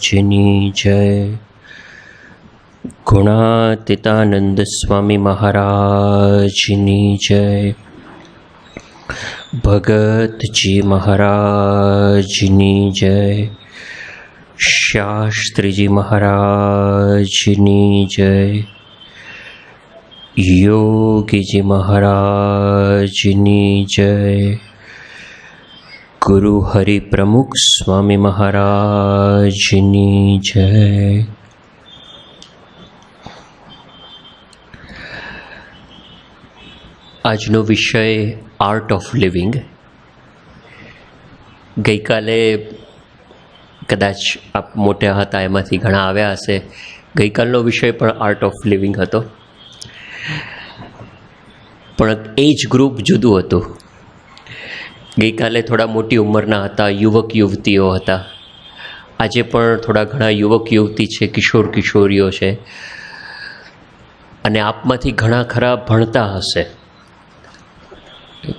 મહારાજની જય. ગુણાતીતાનંદ સ્વામી મહારાજની જય. ભગતજી મહારાજની જય. શાસ્ત્રીજી મહારાજની જય. યોગીજી મહારાજની જય. ગુરુ હરિ પ્રમુખ સ્વામી મહારાજની જય. આજનો વિષય આર્ટ ઓફ લિવિંગ. ગઈકાલે કદાચ આપ મોટા હતા એમાંથી ઘણા આવ્યા હશે. ગઈકાલનો વિષય પણ આર્ટ ઓફ લિવિંગ હતો, પણ એજ ગ્રુપ જુદું હતું. ગઈકાલે થોડા મોટી ઉંમરના હતા, યુવક યુવતીઓ હતા. આજે પણ થોડા ઘણા યુવક યુવતી છે, કિશોર કિશોરીઓ છે, અને આપમાંથી ઘણા ખરા ભણતા હશે,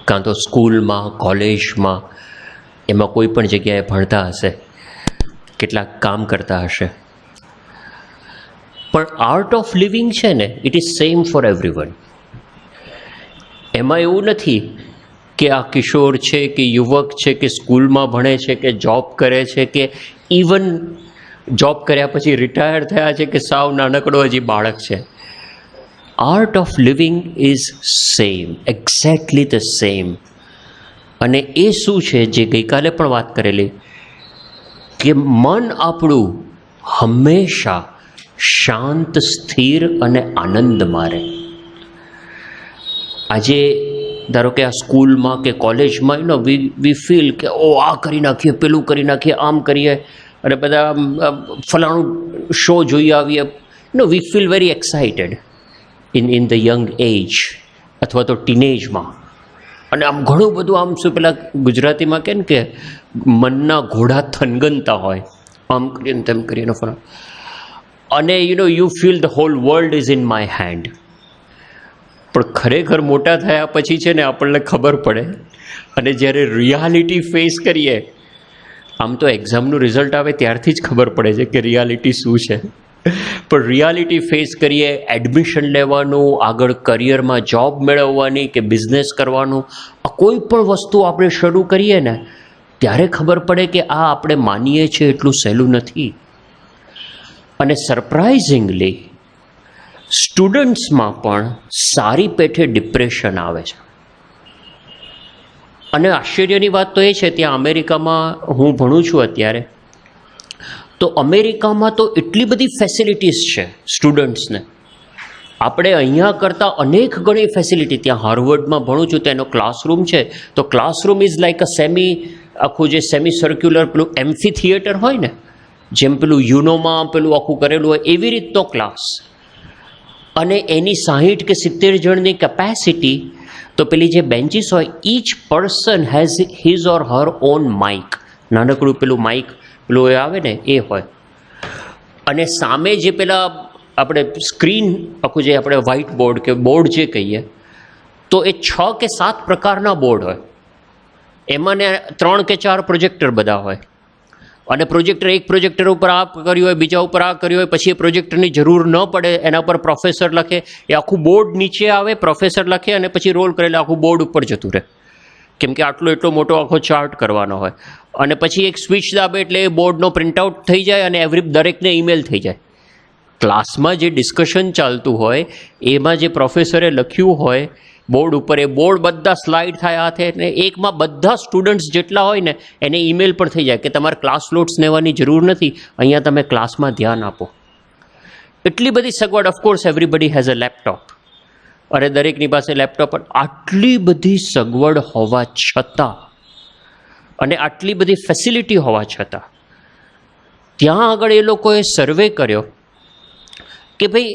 કાં તો સ્કૂલમાં, કોલેજમાં, એમાં કોઈ પણ જગ્યાએ ભણતા હશે, કેટલાક કામ કરતા હશે. પણ આર્ટ ઓફ લિવિંગ છે ને, it is same for everyone. એમાં એવું નથી કે આ કિશોર છે કે યુવક છે કે સ્કૂલમાં ભણે છે કે જોબ કરે છે કે ઇવન જોબ કર્યા પછી રિટાયર થયા છે કે સાવ નાનકડો હજી બાળક છે. Art of living is same, exactly the same. અને એ શું છે જે ગઈકાલે પણ વાત કરેલી, કે મન આપણું હંમેશા શાંત, સ્થિર અને આનંદમાં રહે. આજે ધારો કે આ સ્કૂલમાં કે કોલેજમાં વી ફીલ કે ઓ આ કરી નાખીએ, પેલું કરી નાખીએ, આમ કરીએ, અને બધા ફલાણું શો જોઈ આવીએ. We feel very excited in the young age, અથવા તો ટીનેજમાં. અને આમ ઘણું બધું આમ શું પેલા ગુજરાતીમાં કહે ને કે મનના ઘોડા થનગનતા હોય, આમ કરીને તેમ કરીને ફલાણ. અને you feel the hall world is in my hand. પણ ખરેખર મોટા થયા પછી છે ને આપણને ખબર પડે, અને જ્યારે રિયાલિટી ફેસ કરીએ, આમ તો એક્ઝામનું રિઝલ્ટ આવે ત્યારથી જ ખબર પડે છે કે રિયાલિટી શું છે. પણ રિયાલિટી ફેસ કરીએ, એડમિશન લેવાનું, આગળ કરિયરમાં જોબ મેળવવાની કે બિઝનેસ કરવાનું, આ કોઈ પણ વસ્તુ આપણે શરૂ કરીએ ને ત્યારે ખબર પડે કે આ આપણે માનીએ છીએ એટલું સહેલું નથી. અને સરપ્રાઇઝિંગલી સ્ટુડન્ટ્સમાં પણ સારી પેઠે ડિપ્રેશન આવે છે. અને આશ્ચર્યની વાત તો એ છે, ત્યાં અમેરિકામાં હું ભણું છું અત્યારે, તો અમેરિકામાં તો એટલી બધી ફેસિલિટીઝ છે સ્ટુડન્ટ્સને. આપણે અહીંયા કરતાં અનેક ગણી ફેસિલિટી. ત્યાં હાર્વર્ડમાં ભણું છું, તેનો ક્લાસરૂમ છે, તો ક્લાસરૂમ ઇઝ લાઇક અ આખું જે સેમી સર્ક્યુલર પેલું એમ્ફી થિયેટર હોય ને, જેમ પેલું યુનોમાં પેલું આખું કરેલું હોય, એવી રીતનો ક્લાસ. અને એની 60 કે 70 જણની કેપેસિટી. તો પેલી જે બેન્ચીસ હોય, each person has his or her own mic. નાનકડું પેલું માઇક પેલું એ આવે ને એ હોય. અને સામે જે પેલા આપણે સ્ક્રીન આખું જે આપણે વ્હાઇટ બોર્ડ કે બોર્ડ જે કહીએ, તો એ 6 કે 7 પ્રકારના બોર્ડ હોય. એમાં ને 3 કે 4 પ્રોજેક્ટર બધા હોય. અને પ્રોજેક્ટર, એક પ્રોજેક્ટર ઉપર આ કર્યું હોય, બીજા ઉપર આ કર્યું હોય, પછી એ પ્રોજેક્ટરની જરૂર ન પડે, એના પર પ્રોફેસર લખે, એ આખું બોર્ડ નીચે આવે, પ્રોફેસર લખે, અને પછી રોલ કરેલા આખું બોર્ડ ઉપર જતું રહે, કેમ કે એટલો મોટો આખો ચાર્ટ કરવાનો હોય. અને પછી એક સ્વિચ દાબે એટલે એ બોર્ડનો પ્રિન્ટઆઉટ થઈ જાય અને દરેકને ઈમેલ થઈ જાય. ક્લાસમાં જે ડિસ્કશન ચાલતું હોય એમાં જે પ્રોફેસરે લખ્યું હોય બોર્ડ ઉપર, એ બોર્ડ બધા સ્લાઇડ થાય હાથે, ને એકમાં બધા સ્ટુડન્ટ્સ જેટલા હોય ને એને ઈમેલ પણ થઈ જાય કે તમારે ક્લાસ નોટ્સ લેવાની જરૂર નથી, અહીંયા તમે ક્લાસમાં ધ્યાન આપો. એટલી બધી સગવડ. Of course everybody has a laptop, અને દરેકની પાસે લેપટોપ. પણ આટલી બધી સગવડ હોવા છતાં, અને આટલી બધી ફેસિલિટી હોવા છતાં, ત્યાં આગળ એ લોકોએ સર્વે કર્યો કે ભાઈ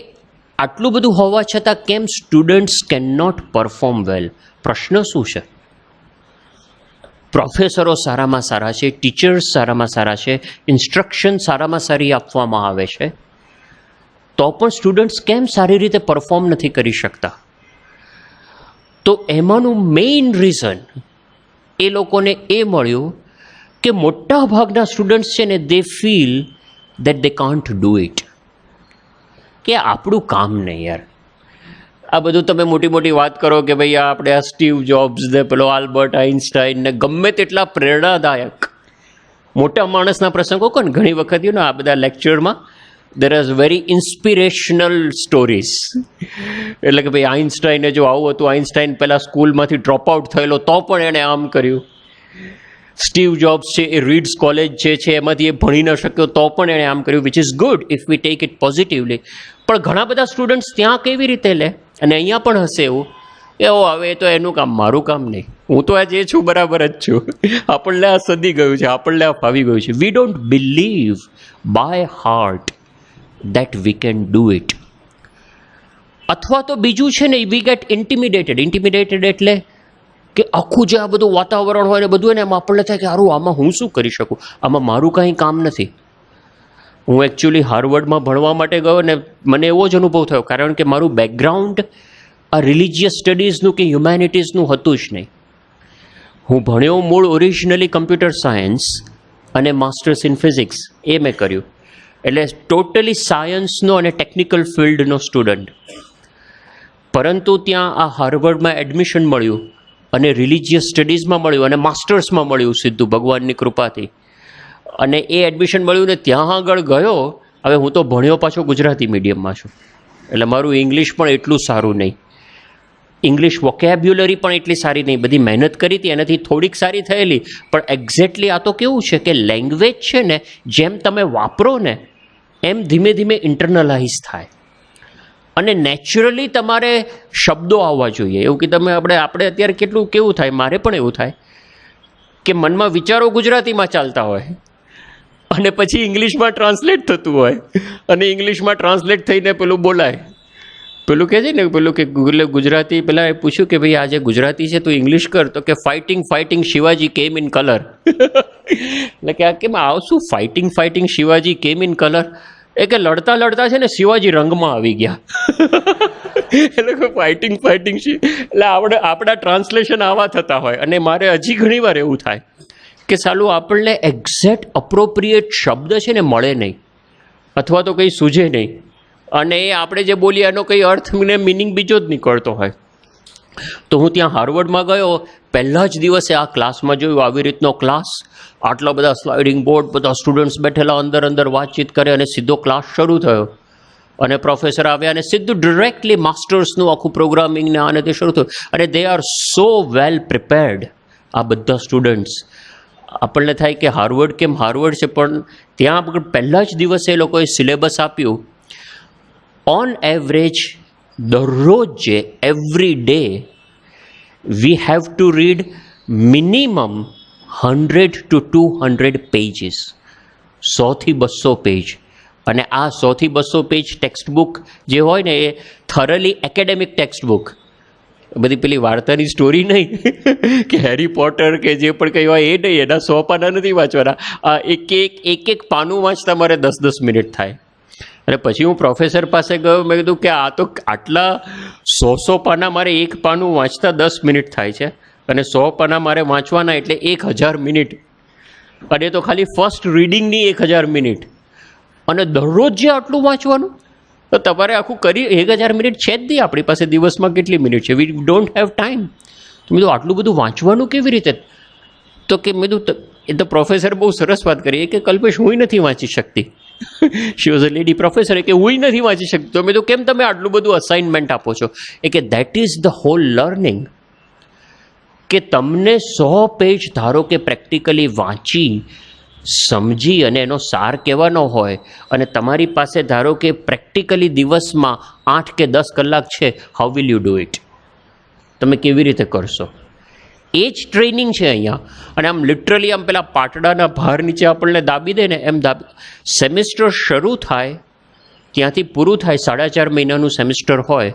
આટલું બધું હોવા છતાં કેમ students can not perform well. પ્રશ્ન શું છે? પ્રોફેસરો સારામાં સારા છે, ટીચર્સ સારામાં સારા છે, ઇન્સ્ટ્રક્શન સારામાં સારી આપવામાં આવે છે, તો પણ સ્ટુડન્ટ્સ કેમ સારી રીતે પરફોર્મ નથી કરી શકતા? તો એમાંનું મેઇન રીઝન એ લોકોને એ મળ્યું કે મોટા ભાગના સ્ટુડન્ટ્સ છે ને, they feel that they can't do it. કે આપણું કામ નહીં યાર. આ બધું તમે મોટી મોટી વાત કરો કે ભાઈ આપણે આ સ્ટીવ જોબ્સ ને પેલો આલ્બર્ટ આઇન્સ્ટાઈન ને ગમે તેટલા પ્રેરણાદાયક મોટા માણસના પ્રસંગો કોને ઘણી વખત યુ નો આ બધા લેક્ચરમાં there are very inspirational stories. એટલે કે ભાઈ આઇન્સ્ટાઈને જો આવું હતું, આઇન્સ્ટાઈન પહેલાં સ્કૂલમાંથી ડ્રોપ આઉટ થયેલો તો પણ એણે આમ કર્યું. સ્ટીવ જોબ્સ છે એ રીડ્સ કોલેજ છે એમાંથી એ ભણી ન શક્યો તો પણ એણે આમ કર્યું, which is good if we take it positively. પણ ઘણા બધા સ્ટુડન્ટ્સ ત્યાં કેવી રીતે લે, અને અહીંયા પણ હશે એવું એવો આવે તો એનું કામ, મારું કામ નહીં. હું તો આ જે છું બરાબર જ છું. આપણને આ સદી ગયું છે, આપણને આ ફાવી ગયું છે. We don't believe by heart that we can do it. અથવા તો બીજું છે ને, વી ગેટ ઇન્ટિમિડેટેડ એટલે કે આખું જે આ બધું વાતાવરણ હોય ને બધું, એને એમ આપણને થાય કે સારું આમાં હું શું કરી શકું, આમાં મારું કાંઈ કામ નથી. હું એકચ્યુઅલી હાર્વર્ડમાં ભણવા માટે ગયો ને મને એવો જ અનુભવ થયો, કારણ કે મારું બેકગ્રાઉન્ડ આ રિલિજિયસ સ્ટડીઝનું કે હ્યુમેનિટીઝનું હતું જ નહીં. હું ભણ્યો મૂળ ઓરિજિનલી કમ્પ્યુટર સાયન્સ અને માસ્ટર્સ ઇન ફિઝિક્સ એ મેં કર્યું, એટલે ટોટલી સાયન્સનો અને ટેકનિકલ ફિલ્ડનો સ્ટુડન્ટ. પરંતુ ત્યાં આ હાર્વર્ડમાં એડમિશન મળ્યું અને રિલિજિયસ સ્ટડીઝમાં મળ્યું અને માસ્ટર્સમાં મળ્યું સીધું ભગવાનની કૃપાથી. અને એ એડમિશન મળ્યું ને ત્યાં આગળ ગયો. હવે હું તો ભણ્યો પાછો ગુજરાતી મીડિયમમાં છું, એટલે મારું ઇંગ્લિશ પણ એટલું સારું નહીં, ઇંગ્લિશ વોકેબ્યુલરી પણ એટલી સારી નહીં. બધી મહેનત કરી હતી એનાથી થોડીક સારી થયેલી, પણ એક્ઝેક્ટલી આ તો કેવું છે કે લેંગ્વેજ છે ને જેમ તમે વાપરો ને એમ ધીમે ધીમે ઇન્ટરનલાઇઝ થાય અને નેચરલી તમારે શબ્દો આવવા જોઈએ. એવું કે તમે આપણે અત્યારે કેટલું કેવું થાય, મારે પણ એવું થાય કે મનમાં વિચારો ગુજરાતીમાં ચાલતા હોય અને પછી ઇંગ્લિશમાં ટ્રાન્સલેટ થતું હોય અને ઇંગ્લિશમાં ટ્રાન્સલેટ થઈને પેલું બોલાય. પેલું કહે છે ને, પેલું કે ગુજરાતી પેલા એ પૂછ્યું કે ભાઈ આજે ગુજરાતી છે તો ઇંગ્લિશ કર, તો કે ફાઇટિંગ શિવાજી કેમ ઇન કલર. એટલે કે આ કેમ આવશું ફાઇટિંગ શિવાજી કેમ ઇન કલર, એ કે લડતા છે ને શિવાજી રંગમાં આવી ગયા. એટલે ફાઇટિંગ એટલે આપણા ટ્રાન્સલેશન આવા થતા હોય. અને મારે હજી ઘણી વાર એવું થાય કે સાલું આપણને એક્ઝેક્ટ અપ્રોપ્રિએટ શબ્દ છે ને મળે નહીં, અથવા તો કંઈ સૂઝે નહીં, અને એ આપણે જે બોલીએ એનો કંઈ અર્થ ને મિનિંગ બીજો જ નીકળતો હોય. તો હું ત્યાં હાર્વર્ડમાં ગયો, પહેલા જ દિવસે આ ક્લાસમાં જોયું આવી રીતનો ક્લાસ, આટલા બધા સ્લાઇડિંગ બોર્ડ, બધા સ્ટુડન્ટ્સ બેઠેલા, અંદર વાતચીત કરે અને સીધો ક્લાસ શરૂ થયો. અને પ્રોફેસર આવ્યા અને સીધું ડિરેક્ટલી માસ્ટર્સનું આખું પ્રોગ્રામિંગને આને તે શરૂ થયું. અને they are so well prepared આ બધા સ્ટુડન્ટ્સ. આપણને થાય કે હાર્વર્ડ કેમ હાર્વર્ડ છે, પણ ત્યાં પહેલા જ દિવસે એ લોકોએ સિલેબસ આપ્યું. ઓન એવરેજ દરરોજ every day we have to read minimum 100 to 200 pages, 100 થી 200 પેજ. અને આ 100 થી 200 પેજ ટેક્સ્ટ બુક જે હોય ને એ થરલી એકેડેમિક ટેક્સ્ટ બુક, બધી પેલી વાર્તાની સ્ટોરી નહીં કે હેરી પોટર કે જે પણ કંઈ હોય એ નહીં, એના 100 પાના નથી વાંચવાના. આ એક પાનું વાંચતા મારે 10 મિનિટ થાય. અને પછી હું પ્રોફેસર પાસે ગયો, મેં કીધું કે આ તો આટલા 100 પાના મારે એક પાનું વાંચતા 10 મિનિટ થાય છે, અને 100 પાના મારે વાંચવાના એટલે 1000 મિનિટ, અને તો ખાલી ફર્સ્ટ રીડિંગની 1000 મિનિટ. અને દરરોજ જે આટલું વાંચવાનું, તો તમારે આખું કરી 1000 મિનિટ છે જ નહીં આપણી પાસે, દિવસમાં કેટલી મિનિટ છે, વી ડોન્ટ હેવ ટાઈમ. તો મેં કીધું આટલું બધું વાંચવાનું કેવી રીતે? તો કે મેં કીધું એ તો પ્રોફેસર બહુ સરસ વાત કરી કે કલ્પેશ હું નથી વાંચી શકતી. She was a lady professor, કે હું નથી વાંચી શકતી. તો મેં તો કેમ તમે આટલું બધું અસાઇનમેન્ટ આપો છો? એ કે that is the whole learning. કે તમને 100 પેજ ધારો કે પ્રેક્ટિકલી વાંચી સમજી અને એનો સાર કહેવાનો હોય, અને તમારી પાસે ધારો કે પ્રેક્ટિકલી દિવસમાં 8 કે 10 કલાક છે, how will you do it? તમે કેવી રીતે કરશો? એ જ ટ્રેનિંગ છે અહીંયા. અને આમ લિટરલી આમ પેલા પાટડાના ભાર નીચે આપણને દાબી દે ને એમ દાબી. સેમિસ્ટર શરૂ થાય ત્યાંથી પૂરું થાય, 4.5 મહિનાનું સેમિસ્ટર હોય,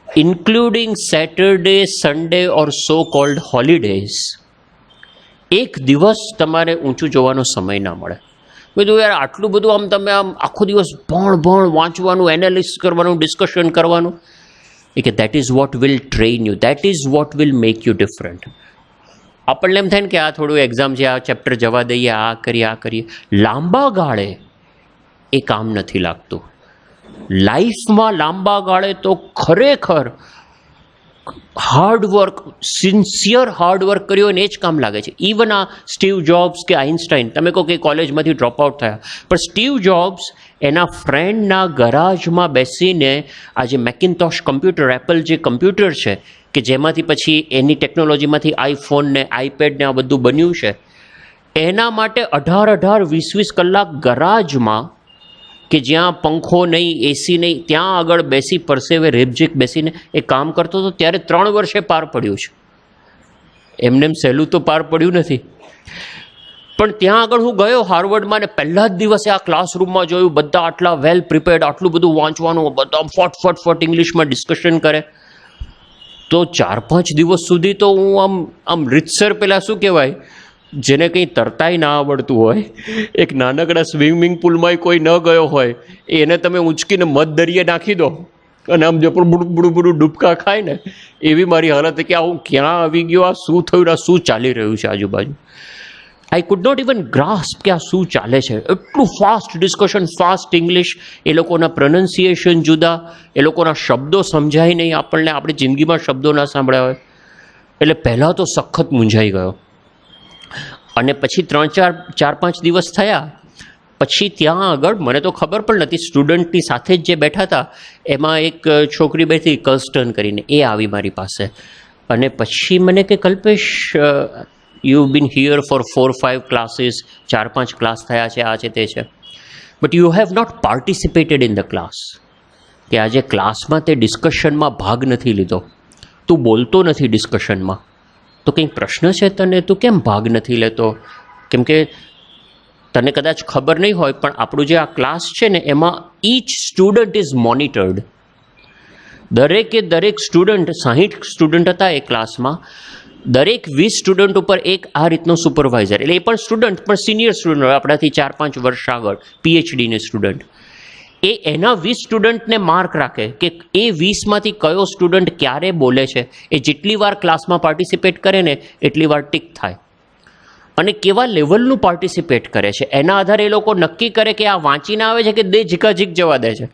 ઇન્ક્લુડિંગ સેટરડે, સન્ડે ઓર સો કોલ્ડ હોલિડેઝ. એક દિવસ તમારે ઊંચું જોવાનો સમય ના મળે. કીધું યાર આટલું બધું આમ તમે આમ આખો દિવસ ભણ વાંચવાનું, એનાલિસિસ કરવાનું, ડિસ્કશન કરવાનું. કે that is what will train you, that is what will make you different. આપણને એમ થાય ને કે આ થોડું એક્ઝામ છે, આ ચેપ્ટર જવા દઈએ, આ કરીએ. લાંબા ગાળે એ કામ નથી લાગતું. લાઈફમાં લાંબા ગાળે તો ખરેખર હાર્ડવર્ક, સિન્સિયર હાર્ડવર્ક કર્યો અને એ જ કામ લાગે છે. ઇવન આ સ્ટીવ જોબ્સ કે આઇન્સ્ટાઈન, તમે કહો કે કોલેજમાંથી ડ્રોપ આઉટ થયા, પણ સ્ટીવ જોબ્સ એના ફ્રેન્ડના ગરાજમાં બેસીને આ જે મેકિન્ટોશ કમ્પ્યુટર, એપલ જે કમ્પ્યુટર છે કે જેમાંથી પછી એની ટેકનોલોજીમાંથી આઈફોન ને આઈપેડ ને આ બધું બન્યું છે, એના માટે 18-20 કલાક ગરાજમાં, કે જ્યાં પંખો નહીં, એસી નહીં, ત્યાં આગળ બેસી પરસેવે રેબઝેક બેસીને એ કામ કરતો હતો. ત્યારે 3 વર્ષે પાર પડ્યું છે. એમને સહેલું તો પાર પડ્યું નથી. પણ ત્યાં આગળ હું ગયો હાર્વર્ડમાં ને પહેલા જ દિવસે આ ક્લાસરૂમમાં જોયું બધા આટલા વેલ પ્રિપેર્ડ, આટલું બધું વાંચવાનું, બધા ફટ ઇંગ્લિશમાં ડિસ્કશન કરે. તો 4-5 દિવસ સુધી તો હું આમ રીતસર પેલા શું કહેવાય, જેને કંઈ તરતાય ના આવડતું હોય, એક નાનકડા સ્વિમિંગ પુલમાં કોઈ ન ગયો હોય, એને તમે ઊંચકીને મધ દરિયે નાખી દો અને આમ જપડ બુડું ડૂબકા ખાય ને, એવી મારી હાલત કે આ હું ક્યાં આવી ગયો, આ શું થયું, આ શું ચાલી રહ્યું છે આજુબાજુ. I could not even grasp કે આ શું ચાલે છે. એટલું ફાસ્ટ ડિસ્કશન, ફાસ્ટ ઇંગ્લિશ, એ લોકોના પ્રોનન્સિએશન જુદા, એ લોકોના શબ્દો સમજાય નહીં આપણને, આપણી જિંદગીમાં શબ્દો ના સાંભળ્યા હોય. એટલે પહેલાં તો સખત મૂંઝાઈ ગયો. અને પછી 4-5 દિવસ થયા પછી ત્યાં આગળ મને તો ખબર પણ નથી, સ્ટુડન્ટની સાથે જ જે બેઠા હતા એમાં એક છોકરી બેઠી કર્સ્ટન કરીને, એ આવી મારી પાસે અને પછી મને કે Kalpesh, you been here for 4-5 classes, 4-5 class થયા છે, આ છે તે છે, but you have not participated in the class. કે આજે ક્લાસમાં તે ડિસ્કશનમાં ભાગ નથી લીધો, તું બોલતો નથી ડિસ્કશનમાં, તો કંઈક પ્રશ્ન છે તને, તું કેમ ભાગ નથી લેતો? કેમ કે તને કદાચ ખબર નહીં હોય પણ આપણું જે આ ક્લાસ છે ને એમાં ઈચ સ્ટુડન્ટ ઇઝ મોનિટર્ડ. દરેક સ્ટુડન્ટ, 60 સ્ટુડન્ટ હતા એ ક્લાસમાં, દરેક 20 સ્ટુડન્ટ ઉપર એક આ રીતનો સુપરવાઇઝર, એટલે એ પણ સ્ટુડન્ટ, પણ સિનિયર સ્ટુડન્ટ હોય, આપણાથી 4-5 વર્ષ આગળ, પીએચડીને સ્ટુડન્ટ, એ એના 20 સ્ટુડન્ટને માર્ક રાખે કે એ 20માંથી કયો સ્ટુડન્ટ ક્યારે બોલે છે, એ જેટલી વાર ક્લાસમાં પાર્ટિસિપેટ કરે ને એટલી વાર ટીક થાય, અને કેવા લેવલનું પાર્ટિસિપેટ કરે છે એના આધારે એ લોકો નક્કી કરે કે આ વાંચીને આવે છે કે દે ઝીકાઝીક જવા દે છે.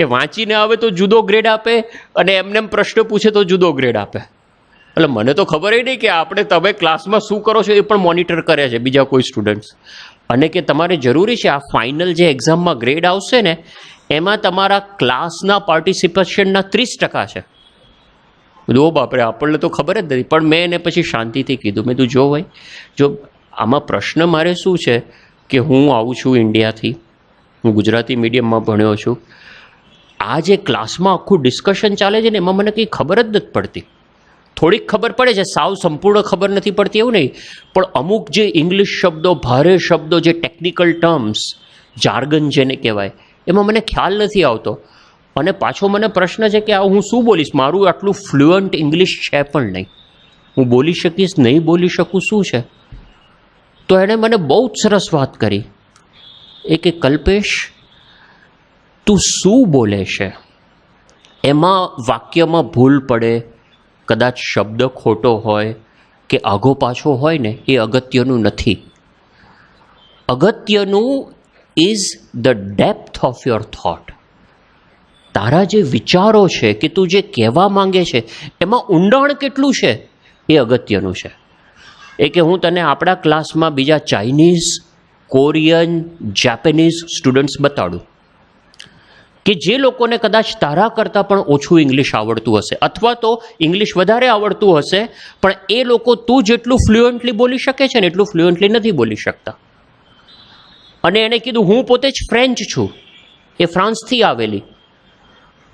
એ વાંચીને આવે તો જુદો ગ્રેડ આપે અને એમને પ્રશ્ન પૂછે તો જુદો ગ્રેડ આપે. એટલે મને તો ખબર નહીં કે તમે ક્લાસમાં શું કરો છો એ પણ મોનિટર કરે છે બીજા કોઈ સ્ટુડન્ટ્સ. અને કે તમારે જરૂરી છે આ ફાઇનલ જે એક્ઝામમાં ગ્રેડ આવશે ને એમાં તમારા ક્લાસના પાર્ટિસિપેશનના 30% છે. ઓ બાપરે, આપણને તો ખબર જ નથી. પણ મેં એને પછી શાંતિથી કીધું, મેં તું જો ભાઈ, જો આમાં પ્રશ્ન મારે શું છે કે હું આવું છું ઇન્ડિયાથી, હું ગુજરાતી મીડિયમમાં ભણ્યો છું, આ જે ક્લાસમાં આખું ડિસ્કશન ચાલે છે ને એમાં મને કંઈ ખબર જ નથી પડતી. થોડીક ખબર પડે છે, સાવ સંપૂર્ણ ખબર નથી પડતી એવું નહીં, પણ અમુક જે ઇંગ્લિશ શબ્દો, ભારે શબ્દો, જે ટેકનિકલ ટર્મ્સ, જાર્ગન જેને કહેવાય, એમાં મને ખ્યાલ નથી આવતો. અને પાછો મને પ્રશ્ન છે કે આ હું શું બોલીશ, મારું આટલું ફ્લુઅન્ટ ઇંગ્લિશ છે પણ નહીં, હું બોલી શકીશ નહીં બોલી શકું શું છે? તો એણે મને બહુ જ સરસ વાત કરી, એ કે કલ્પેશ, તું શું બોલે છે એમાં વાક્યમાં ભૂલ પડે, કદાચ શબ્દ ખોટો હોય કે આઘો પાછો હોય ને એ અગત્યનું નથી. અગત્યનું is the depth of your thought. તારા જે વિચારો છે કે તું જે કહેવા માંગે છે એમાં ઊંડાણ કેટલું છે એ અગત્યનું છે. એ કે હું તને આપણા ક્લાસમાં બીજા ચાઇનીઝ, કોરિયન, જાપાનીઝ સ્ટુડન્ટ્સ બતાડું કે જે લોકોને કદાચ તારા કરતાં પણ ઓછું ઇંગ્લિશ આવડતું હશે, અથવા તો ઇંગ્લિશ વધારે આવડતું હશે પણ એ લોકો તું જેટલું ફ્લુઅન્ટલી બોલી શકે છે ને એટલું ફ્લુઅન્ટલી નથી બોલી શકતા. અને એણે કીધું હું પોતે જ ફ્રેન્ચ છું, એ ફ્રાન્સથી આવેલી,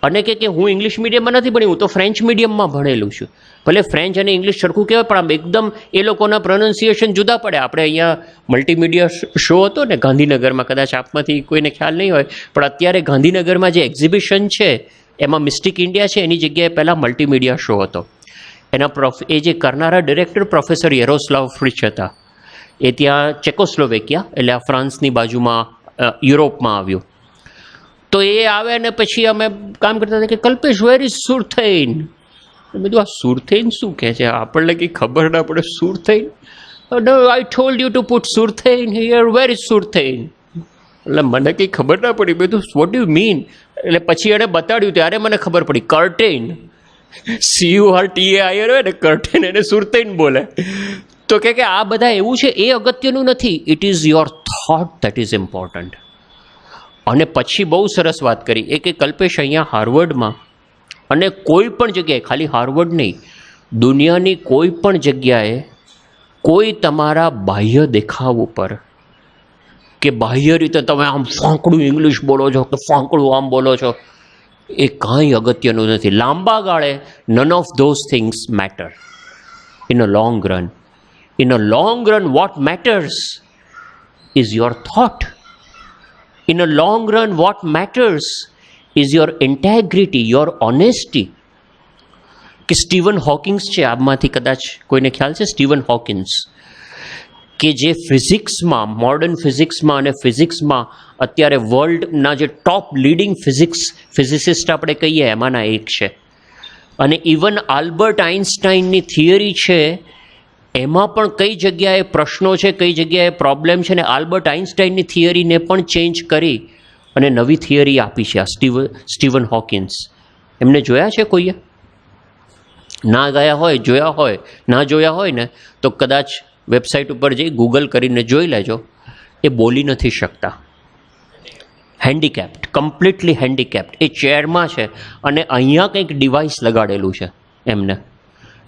અને કે હું ઇંગ્લિશ મીડિયમમાં નથી ભણી, હું તો ફ્રેન્ચ મીડિયમમાં ભણેલું છું. ભલે ફ્રેન્ચ અને ઇંગ્લિશ સરખું કહેવાય પણ આમ એકદમ એ લોકોના પ્રોનન્સિએશન જુદા પડે. આપણે અહીંયા મલ્ટીમીડિયા શો હતો ને ગાંધીનગરમાં, કદાચ આપમાંથી કોઈને ખ્યાલ નહીં હોય, પણ અત્યારે ગાંધીનગરમાં જે એક્ઝિબિશન છે એમાં મિસ્ટિક ઇન્ડિયા છે, એની જગ્યાએ પહેલાં મલ્ટીમીડિયા શો હતો. એ જે કરનારા ડિરેક્ટર પ્રોફેસર યરોસ્લાવ ફ્રિચ હતા, એ ત્યાં ચેકોસ્લોવેકિયા એટલે આ ફ્રાન્સની બાજુમાં યુરોપમાં આવ્યું. તો એ આવે ને પછી અમે કામ કરતા હતા કે કલ્પેશ, વેર ઇઝ સુરથૈન? મેં કીધું આ સુરથૈન શું કહે છે, આપણને કંઈ ખબર ના પડે. સુરથૈન? No, I told you to put સુરથૈન હિયર, વેર ઇઝ સુરથૈન? એટલે મને કંઈ ખબર ના પડી. મેં કીધું વોટ યુ મીન? એટલે પછી એણે બતાડ્યું ત્યારે મને ખબર પડી. કર્ટેન, CURTAIN હોય ને કર્ટેન, એને સુરતૈન બોલે. તો કે આ બધા એવું છે એ અગત્યનું નથી. It is your thought that is important. અને પછી બહુ સરસ વાત કરી એ કે કલ્પેશ, અહીંયા હાર્વર્ડમાં અને કોઈ પણ જગ્યાએ, ખાલી હાર્વર્ડ નહીં, દુનિયાની કોઈ પણ જગ્યાએ કોઈ તમારા બાહ્ય દેખાવ ઉપર કે બાહ્ય રીતે તમે આમ ફાંકડું ઇંગ્લિશ બોલો છો કે ફાંકડું આમ બોલો છો, એ કાંઈ અગત્યનું નથી. લાંબા ગાળે none of those things matter in a long run. In a long run what matters is your thought. In a long run, what matters is your integrity, your honesty. કે સ્ટીવન હોકિન્સ છે, આમાંથી કદાચ કોઈને ખ્યાલ છે Steven Hawkins, કે જે ફિઝિક્સમાં, modern ફિઝિક્સમાં અને ફિઝિક્સમાં અત્યારે વર્લ્ડના જે ટોપ લીડિંગ ફિઝિસિસ્ટ આપણે કહીએ એમાંના એક છે. અને ઇવન આલ્બર્ટ આઇન્સ્ટાઈનની થિયરી છે એમાં પણ કઈ જગ્યાએ પ્રશ્નો છે, કઈ જગ્યાએ પ્રોબ્લેમ છે, ને આલ્બર્ટ આઇન્સ્ટાઈનની થિયરીને પણ ચેન્જ કરી અને નવી થિયરી આપી છે આ સ્ટીવન હોકિન્સ. એમને જોયા છે કોઈએ? ના ગયા હોય, જોયા હોય, ના જોયા હોય ને તો કદાચ વેબસાઇટ ઉપર જઈ ગૂગલ કરીને જોઈ લેજો. એ બોલી નથી શકતા, હેન્ડીકેપ્ડ, કમ્પ્લીટલી હેન્ડીકેપ્ડ. એ ચેરમાં છે અને અહીંયા કંઈક ડિવાઇસ લગાડેલું છે એમને,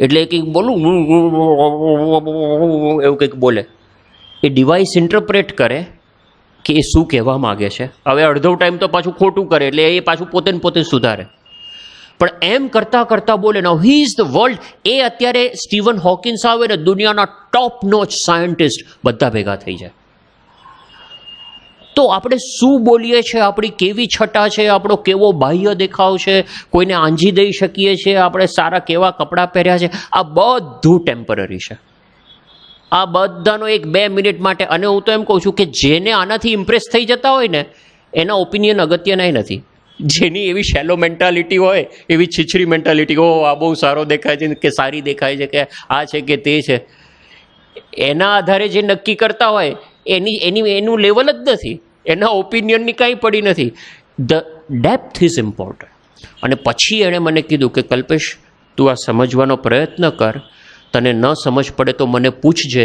એટલે કંઈક બોલું એવું કંઈક બોલે. એ ડિવાઇસ ઇન્ટરપ્રેટ કરે કે એ શું કહેવા માગે છે. હવે અડધો ટાઈમ તો પાછું ખોટું કરે એટલે એ પાછું પોતે ને પોતે સુધારે, પણ એમ કરતાં કરતાં બોલે. નાઉ હી ઇઝ ધ વર્લ્ડ. એ અત્યારે સ્ટીવન હોકિન્સ આવે ને, દુનિયાના ટોપ નોચ સાયન્ટિસ્ટ બધા ભેગા થઈ જાય. તો આપણે શું બોલીએ છીએ, આપણી કેવી છટા છે, આપણો કેવો બાહ્ય દેખાવ છે, કોઈને આંજી દઈ શકીએ છીએ, આપણે સારા કેવા કપડાં પહેર્યા છે, આ બધું ટેમ્પરરી છે. આ બધાનો 1-2 મિનિટ માટે. અને હું તો એમ કહું છું કે જેને આનાથી ઇમ્પ્રેસ થઈ જતા હોય ને એના ઓપિનિયન અગત્યના નથી. જેની એવી શેલો મેન્ટાલિટી હોય, એવી છીછરી મેન્ટાલિટી, ઓ આ બહુ સારો દેખાય છે કે સારી દેખાય છે કે આ છે કે તે છે, એના આધારે જે નક્કી કરતા હોય એનું લેવલ જ નથી, એના ઓપિનિયનની કાંઈ પડી નથી. The depth is important. અને પછી એણે મને કીધું કે કલ્પેશ, તું આ સમજવાનો પ્રયત્ન કર, તને ન સમજ પડે તો મને પૂછજે,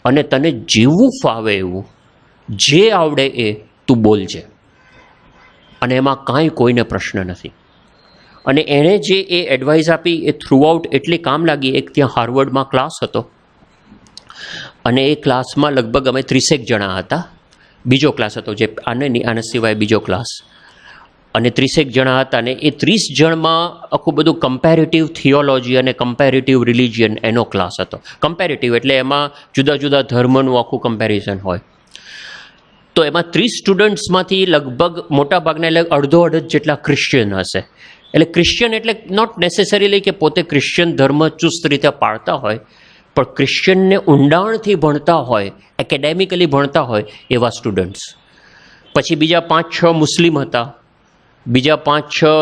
અને તને જેવું ફાવે એવું, જે આવડે એ તું બોલજે, અને એમાં કાંઈ કોઈને પ્રશ્ન નથી. અને એણે જે એ એડવાઇસ આપી એ થ્રુઆઉટ એટલી કામ લાગી. એક ત્યાં હાર્વર્ડમાં ક્લાસ હતો અને એ ક્લાસમાં લગભગ અમે 30 જણા હતા. બીજો ક્લાસ હતો જે આને સિવાય બીજો ક્લાસ, અને 30 જણા હતા. અને એ 30 જણમાં આખું બધું કમ્પેરેટિવ થિયોલોજી અને કમ્પેરેટિવ રિલિજિયન એનો ક્લાસ હતો. કમ્પેરેટિવ એટલે એમાં જુદા જુદા ધર્મનું આખું કમ્પેરિઝન હોય. તો એમાં 30 સ્ટુડન્ટ્સમાંથી લગભગ મોટાભાગના એટલે અડધો જેટલા ક્રિશ્ચિયન હશે. એટલે ક્રિશ્ચિયન એટલે નોટ નેસેસરીલી કે પોતે ક્રિશ્ચિયન ધર્મ ચુસ્ત રીતે પાળતા હોય, પણ ક્રિશ્ચિયનને ઊંડાણથી ભણતા હોય, એકેડેમિકલી ભણતા હોય એવા સ્ટુડન્ટ્સ. પછી બીજા 5-6 મુસ્લિમ હતા, બીજા 5-6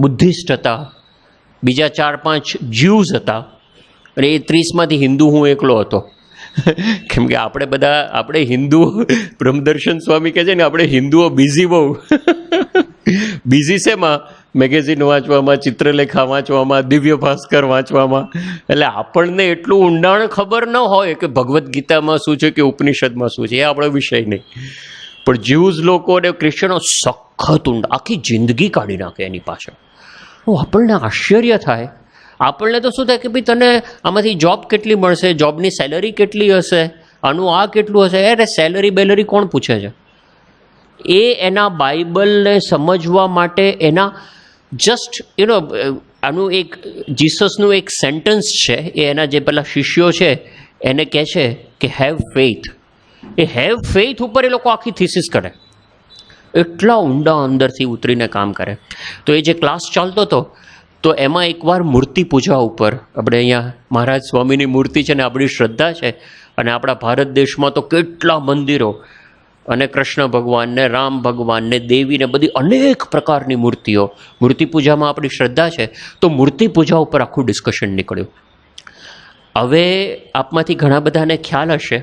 બુદ્ધિસ્ટ હતા, બીજા 4-5 જ્યુઝ હતા, અને એ 30માંથી હિન્દુ હું એકલો હતો. કેમ કે આપણે હિન્દુ, બ્રહ્મદર્શન સ્વામી કહે છે ને, આપણે હિન્દુઓ બિઝી બહુ. બિઝી શેમાં? મેગેઝિન વાંચવામાં, ચિત્રલેખા વાંચવામાં, દિવ્ય ભાસ્કર વાંચવામાં. એટલે આપણને એટલું ઊંડાણ ખબર ન હોય કે ભગવદ્ ગીતામાં શું છે કે ઉપનિષદમાં શું છે, એ આપણો વિષય નહીં. પણ જ્યુઝ લોકો અને ક્રિશ્ચનો સખત ઊંડા, આખી જિંદગી કાઢી નાખે એની પાછળ. આપણને આશ્ચર્ય થાય. આપણને તો શું થાય કે ભાઈ તને આમાંથી જોબ કેટલી મળશે, જોબની સેલરી કેટલી હશે, આનું આ કેટલું હશે. અરે સેલરી બેલરી કોણ પૂછે છે? એ એના બાઇબલને સમજવા માટે એના જસ્ટ આનું એક જીસસનું એક સેન્ટન્સ છે, એ એના જે પેલા શિષ્યો છે એને કહે છે કે have faith. A have faith ઉપર એ લોકો આખી થીસીસ કરે, એટલા ઊંડા અંદરથી ઉતરીને કામ કરે. તો એ જે ક્લાસ ચાલતો હતો તો એમાં એકવાર મૂર્તિ પૂજા ઉપર, આપણે અહીંયા મહારાજ સ્વામીની મૂર્તિ છે ને આપણી શ્રદ્ધા છે, અને આપણા ભારત દેશમાં તો કેટલા મંદિરો, અને કૃષ્ણ ભગવાન ને રામ ભગવાન ને દેવી ને બધી અનેક પ્રકારની મૂર્તિઓ, મૂર્તિ પૂજામાં આપણી શ્રદ્ધા છે. તો મૂર્તિ પૂજા ઉપર આખું ડિસ્કશન નીકળ્યું. હવે આપમાંથી ઘણા બધાને ખ્યાલ હશે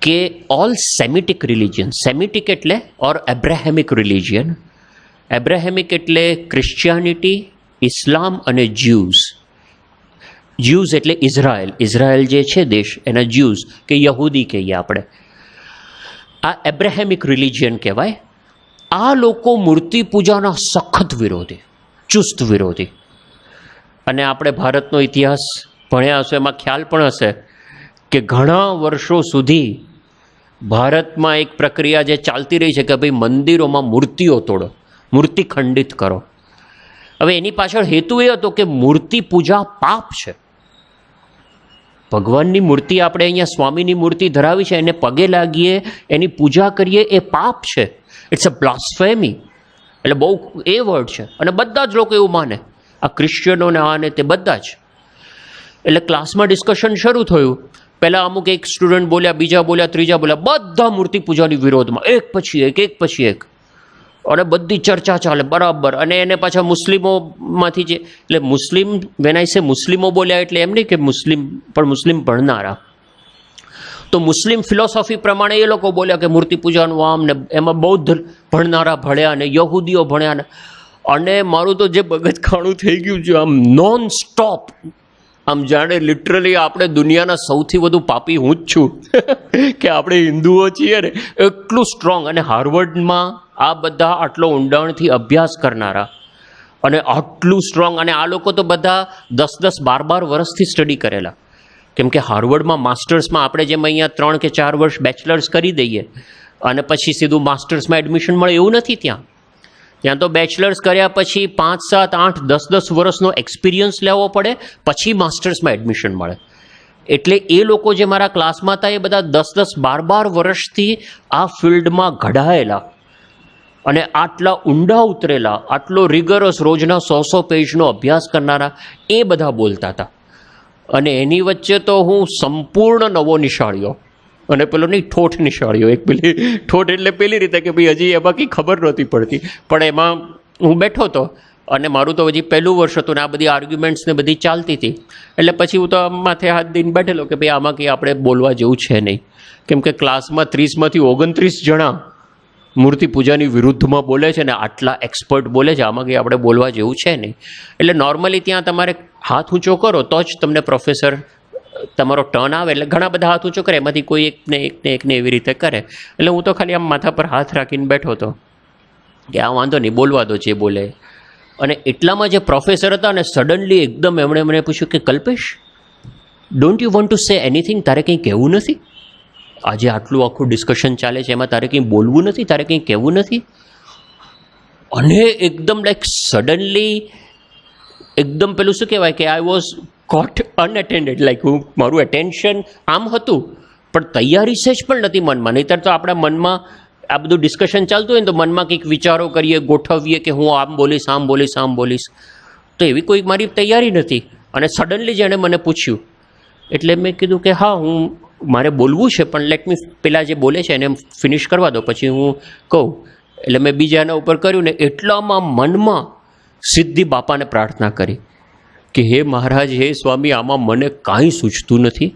કે ઓલ સેમિટિક રિલિજન, સેમિટિક એટલે ઓર એબ્રાહેમિક રિલિજિયન, એબ્રાહેમિક એટલે ક્રિશ્ચિયાનિટી, ઇસ્લામ અને જ્યુઝ. જ્યુઝ એટલે ઇઝરાયલ, ઇઝરાયલ જે છે દેશ એના જ્યુઝ કે યહૂદી કહીએ આપણે, આ એબ્રાહેમિક રિલિજિયન કહેવાય. આ લોકો મૂર્તિ પૂજાના સખત વિરોધી, ચુસ્ત વિરોધી. અને આપણે ભારતનો ઇતિહાસ ભણ્યા હશે, એમાં ખ્યાલ પણ હશે કે ઘણા વર્ષો સુધી ભારતમાં એક પ્રક્રિયા જે ચાલતી રહી છે કે ભાઈ મંદિરોમાં મૂર્તિઓ તોડો, મૂર્તિ ખંડિત કરો. હવે એની પાછળ હેતુ એ હતો કે મૂર્તિ પૂજા પાપ છે. ભગવાનની મૂર્તિ આપણે અહીંયા સ્વામીની મૂર્તિ ધરાવી છે, એને પગે લાગીએ, એની પૂજા કરીએ, એ પાપ છે. It's a blasphemy. એટલે બહુ એ વર્ડ છે અને બધા જ લોકો એવું માને, આ ક્રિશ્ચિયનોને આને તે બધા જ. એટલે ક્લાસમાં ડિસ્કશન શરૂ થયું. પહેલાં અમુક એક સ્ટુડન્ટ બોલ્યા, બીજા બોલ્યા, ત્રીજા બોલ્યા, બધા મૂર્તિ પૂજાની વિરોધમાં, એક પછી એક, અને બધી ચર્ચા ચાલે બરાબર. અને એને પાછા મુસ્લિમોમાંથી જે, એટલે મુસ્લિમ, વેન આઈ સે મુસ્લિમો બોલ્યા એટલે એમ નહીં કે મુસ્લિમ, પણ મુસ્લિમ ભણનારા. તો મુસ્લિમ ફિલોસોફી પ્રમાણે એ લોકો બોલ્યા કે મૂર્તિ પૂજાનું આમ ને, એમાં બૌદ્ધ ભણનારા ભણ્યા ને યહૂદીઓ ભણ્યા ને. અને મારું તો જે મગજ ખાણું થઈ ગયું છે, આમ નોન સ્ટોપ, આમ જાણે લિટરલી આપણે દુનિયાના સૌથી વધુ પાપી હું જ છું કે આપણે હિન્દુઓ છીએ ને, એટલું સ્ટ્રોંગ. અને હાર્વર્ડમાં આ બધા આટલો ઊંડાણથી અભ્યાસ કરનારા અને આટલું સ્ટ્રોંગ, અને આ લોકો તો બધા 10-10, 12 વર્ષથી સ્ટડી કરેલા. કેમ કે હાર્વર્ડમાં માસ્ટર્સમાં આપણે જેમ અહીંયા 3 કે 4 વર્ષ બેચલર્સ કરી દઈએ અને પછી સીધું માસ્ટર્સમાં એડમિશન મળે, એવું નથી ત્યાં. ત્યાં તો બેચલર્સ કર્યા પછી 5, 7, 8, 10 વર્ષનો એક્સપિરિયન્સ લેવો પડે, પછી માસ્ટર્સમાં એડમિશન મળે. એટલે એ લોકો જે મારા ક્લાસમાં હતા એ બધા 10-10, 12 વર્ષથી આ ફિલ્ડમાં ઘડાયેલા અને આટલા ઊંડા ઉતરેલા, આટલો રિગરસ, રોજના 100 પેજનો અભ્યાસ કરનારા, એ બધા બોલતા હતા. અને એની વચ્ચે તો હું સંપૂર્ણ નવો નિશાળ્યો. અને પેલો નહીં, ઠોઠ નિશાળ્યો. એક પેલી ઠોઠ એટલે પેલી રીતે કે ભાઈ હજી એમાં કંઈ ખબર નહોતી પડતી, પણ એમાં હું બેઠો હતો અને મારું તો હજી પહેલું વર્ષ હતું ને આ બધી આર્ગ્યુમેન્ટ્સ ને બધી ચાલતી હતી. એટલે પછી હું તો માથે હાથ દઈને બેઠેલો કે ભાઈ આમાં કંઈ આપણે બોલવા જેવું છે નહીં. કેમ કે ક્લાસમાં 30માંથી 29 જણા મૂર્તિ પૂજાની વિરુદ્ધમાં બોલે છે ને આટલા એક્સપર્ટ બોલે છે, આમાં કંઈ આપણે બોલવા જેવું છે નહીં. એટલે નોર્મલી ત્યાં તમારે હાથ ઊંચો કરો તો જ તમને પ્રોફેસર, તમારો ટર્ન આવે એટલે ઘણા બધા હાથ ઊંચો કરે, એમાંથી કોઈ એકને એવી રીતે કરે. એટલે હું તો ખાલી આમ માથા પર હાથ રાખીને બેઠો હતો કે આ વાંધો નહીં, બોલવા દો જે બોલે. અને એટલામાં જે પ્રોફેસર હતા ને સડનલી એકદમ એમણે મને પૂછ્યું કે Kalpesh, don't you want to say anything? તારે કંઈ કહેવું નથી? આજે આટલું આખું ડિસ્કશન ચાલે છે, એમાં તારે કંઈ બોલવું નથી? તારે કંઈ કહેવું નથી? અને એકદમ લાઈક સડનલી એકદમ પેલું શું કહેવાય કે આઈ વોઝ કોટ અનઅટેન્ડેડ. લાઈક હું, મારું એટેન્શન આમ હતું પણ તૈયારી સેજ પણ નથી મનમાં. નહીંતર તો આપણા મનમાં આ બધું ડિસ્કશન ચાલતું હોય ને તો મનમાં કંઈક વિચારો કરીએ, ગોઠવીએ કે હું આમ બોલીશ, આમ બોલીશ, આમ બોલીશ. તો એવી કોઈ મારી તૈયારી નથી. અને સડનલી જેણે મને પૂછ્યું એટલે મેં કીધું કે હા, મારે બોલવું છે પણ લેટ મી પેલા જે બોલે છે એને ફિનિશ કરવા દો, પછી હું કહું. એટલે મેં બીજાના ઉપર કર્યું ને એટલામાં મનમાં સિદ્ધિ બાપાને પ્રાર્થના કરી કે હે મહારાજ, હે સ્વામી, આમાં મને કાંઈ સૂચતું નથી.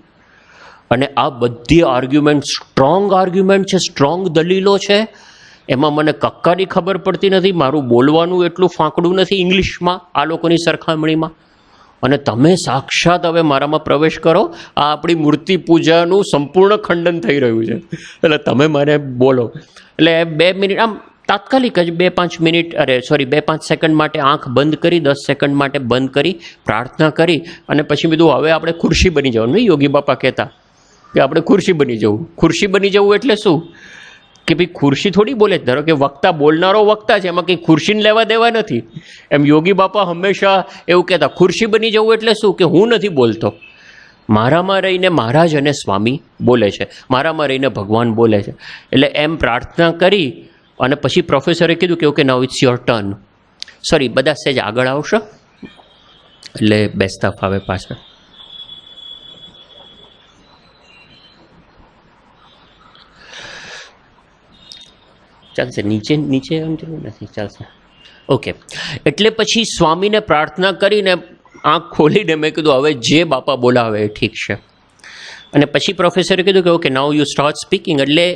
અને આ બધી આર્ગ્યુમેન્ટ સ્ટ્રોંગ આર્ગ્યુમેન્ટ છે, સ્ટ્રોંગ દલીલો છે, એમાં મને કક્કાની ખબર પડતી નથી. મારું બોલવાનું એટલું ફાંકડું નથી ઇંગ્લિશમાં આ લોકોની સરખામણીમાં. અને તમે સાક્ષાત હવે મારામાં પ્રવેશ કરો, આ આપણી મૂર્તિ પૂજાનું સંપૂર્ણ ખંડન થઈ રહ્યું છે, એટલે તમે મને બોલો. એટલે 2 મિનિટ આમ તાત્કાલિક જ 2-5 મિનિટ, 2-5 સેકન્ડ માટે આંખ બંધ કરી, 10 સેકન્ડ માટે બંધ કરી, પ્રાર્થના કરી અને પછી કીધું હવે આપણે ખુરશી બની જવાનું. નહીં, યોગી બાપા કહેતા કે આપણે ખુરશી બની જવું. ખુરશી બની જવું એટલે શું કે ભાઈ ખુરશી થોડી બોલે. ધારો કે વક્તા, બોલનારો વક્તા છે, એમાં કંઈ ખુરશીને લેવા દેવા નથી. એમ યોગી બાપા હંમેશા એવું કહેતા, ખુરશી બની જવું એટલે શું કે હું નથી બોલતો, મારામાં રહીને મહારાજ અને સ્વામી બોલે છે, મારામાં રહીને ભગવાન બોલે છે. એટલે એમ પ્રાર્થના કરી અને પછી પ્રોફેસરે કીધું કે okay now it's your turn. Sorry, બધા સહેજ આગળ આવશો એટલે બેસતા ફાવે પાછળ. ચાલશે, નીચે એમ જરૂર નથી, ચાલશે. ઓકે. એટલે પછી સ્વામીને પ્રાર્થના કરીને આંખ ખોલીને મેં કીધું હવે જે બાપા બોલાવે એ ઠીક છે. અને પછી પ્રોફેસરે કીધું કે okay now you start speaking. એટલે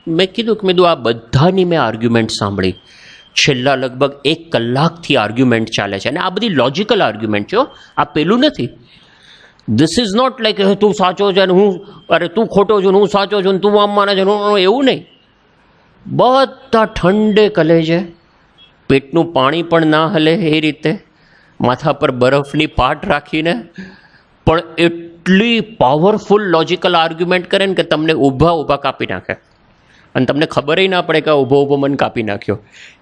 મેં કીધું આ બધાની મેં આર્ગ્યુમેન્ટ સાંભળી. છેલ્લા લગભગ 1 કલાકથી આર્ગ્યુમેન્ટ ચાલે છે અને આ બધી લોજિકલ આર્ગ્યુમેન્ટ છે. આ પેલું નથી. ધીસ ઇઝ નોટ લાઈક તું સાચો છે ને તું ખોટો છું ને હું સાચો છું ને તું આમ માને છે એવું નહીં. બધા ઠંડે કલેજે, પેટનું પાણી પણ ના હલે એ રીતે, માથા પર બરફની પાટ રાખીને પણ એટલી પાવરફુલ લોજિકલ આર્ગ્યુમેન્ટ કરે ને કે તમને ઊભા કાપી નાખે અને તમને ખબર ના પડે કે ઊભો મને કાપી નાખ્યો.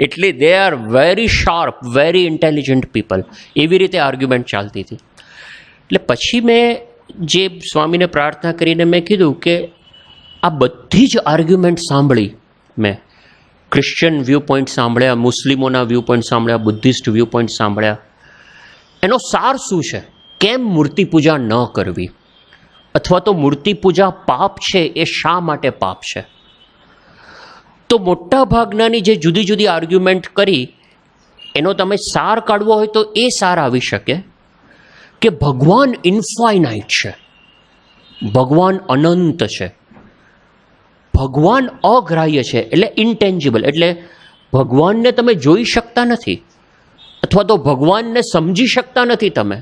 એટલે they are very sharp, very intelligent people. એવી રીતે આર્ગ્યુમેન્ટ ચાલતી હતી. એટલે પછી મેં જે સ્વામીને પ્રાર્થના કરીને મેં કીધું કે આ બધી જ આર્ગ્યુમેન્ટ સાંભળી મેં. ક્રિશ્ચિયન વ્યૂ પોઈન્ટ સાંભળ્યા, મુસ્લિમોના વ્યૂ પોઈન્ટ સાંભળ્યા, બુદ્ધિસ્ટ વ્યૂ પોઈન્ટ સાંભળ્યા. એનો સાર શું છે? કેમ મૂર્તિ પૂજા ન કરવી, અથવા તો મૂર્તિ પૂજા પાપ છે એ શા માટે પાપ છે? તો મોટા ભાગનાની જે જુદી જુદી આર્ગ્યુમેન્ટ કરી એનો તમે સાર કાઢવો હોય તો એ સાર આવી શકે કે ભગવાન ઇન્ફાઇનાઇટ છે, ભગવાન અનંત છે, ભગવાન અગ્રાહ્ય છે એટલે ઇન્ટેન્જિબલ, એટલે ભગવાનને તમે જોઈ શકતા નથી અથવા તો ભગવાનને સમજી શકતા નથી. તમે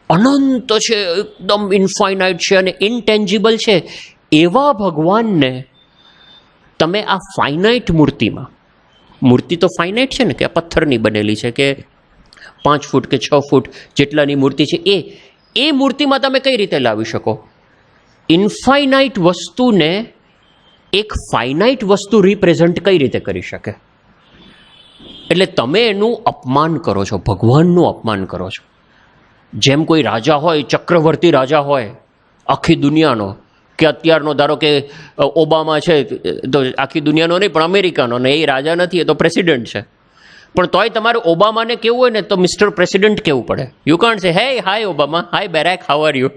અનંત છે, એકદમ ઇન્ફાઇનાઇટ છે અને ઇન્ટેન્જિબલ છે, એવા ભગવાનને તમે આ ફાઇનાઇટ મૂર્તિમાં, મૂર્તિ તો ફાઇનાઇટ છે ને કે પથ્થરની બનેલી છે કે 5 ફૂટ કે 6 ફૂટ જેટલાની મૂર્તિ છે, એ મૂર્તિમાં તમે કઈ રીતે લાવી શકો? ઇન્ફાઇનાઇટ વસ્તુને એક ફાઇનાઇટ વસ્તુ રિપ્રેઝન્ટ કઈ રીતે કરી શકે? એટલે તમે એનું અપમાન કરો છો, ભગવાનનું અપમાન કરો છો. જેમ કોઈ રાજા હોય, ચક્રવર્તી રાજા હોય આખી દુનિયાનો, કે અત્યારનો ધારો કે ઓબામા છે તો આખી દુનિયાનો નહીં પણ અમેરિકાનો, ને એ રાજા નથી, એ તો પ્રેસિડેન્ટ છે. પણ તોય તમારે ઓબામાને કેવું હોય ને તો મિસ્ટર પ્રેસિડેન્ટ કહેવું પડે. You can't say hey hi Obama, hi Barack, how are you.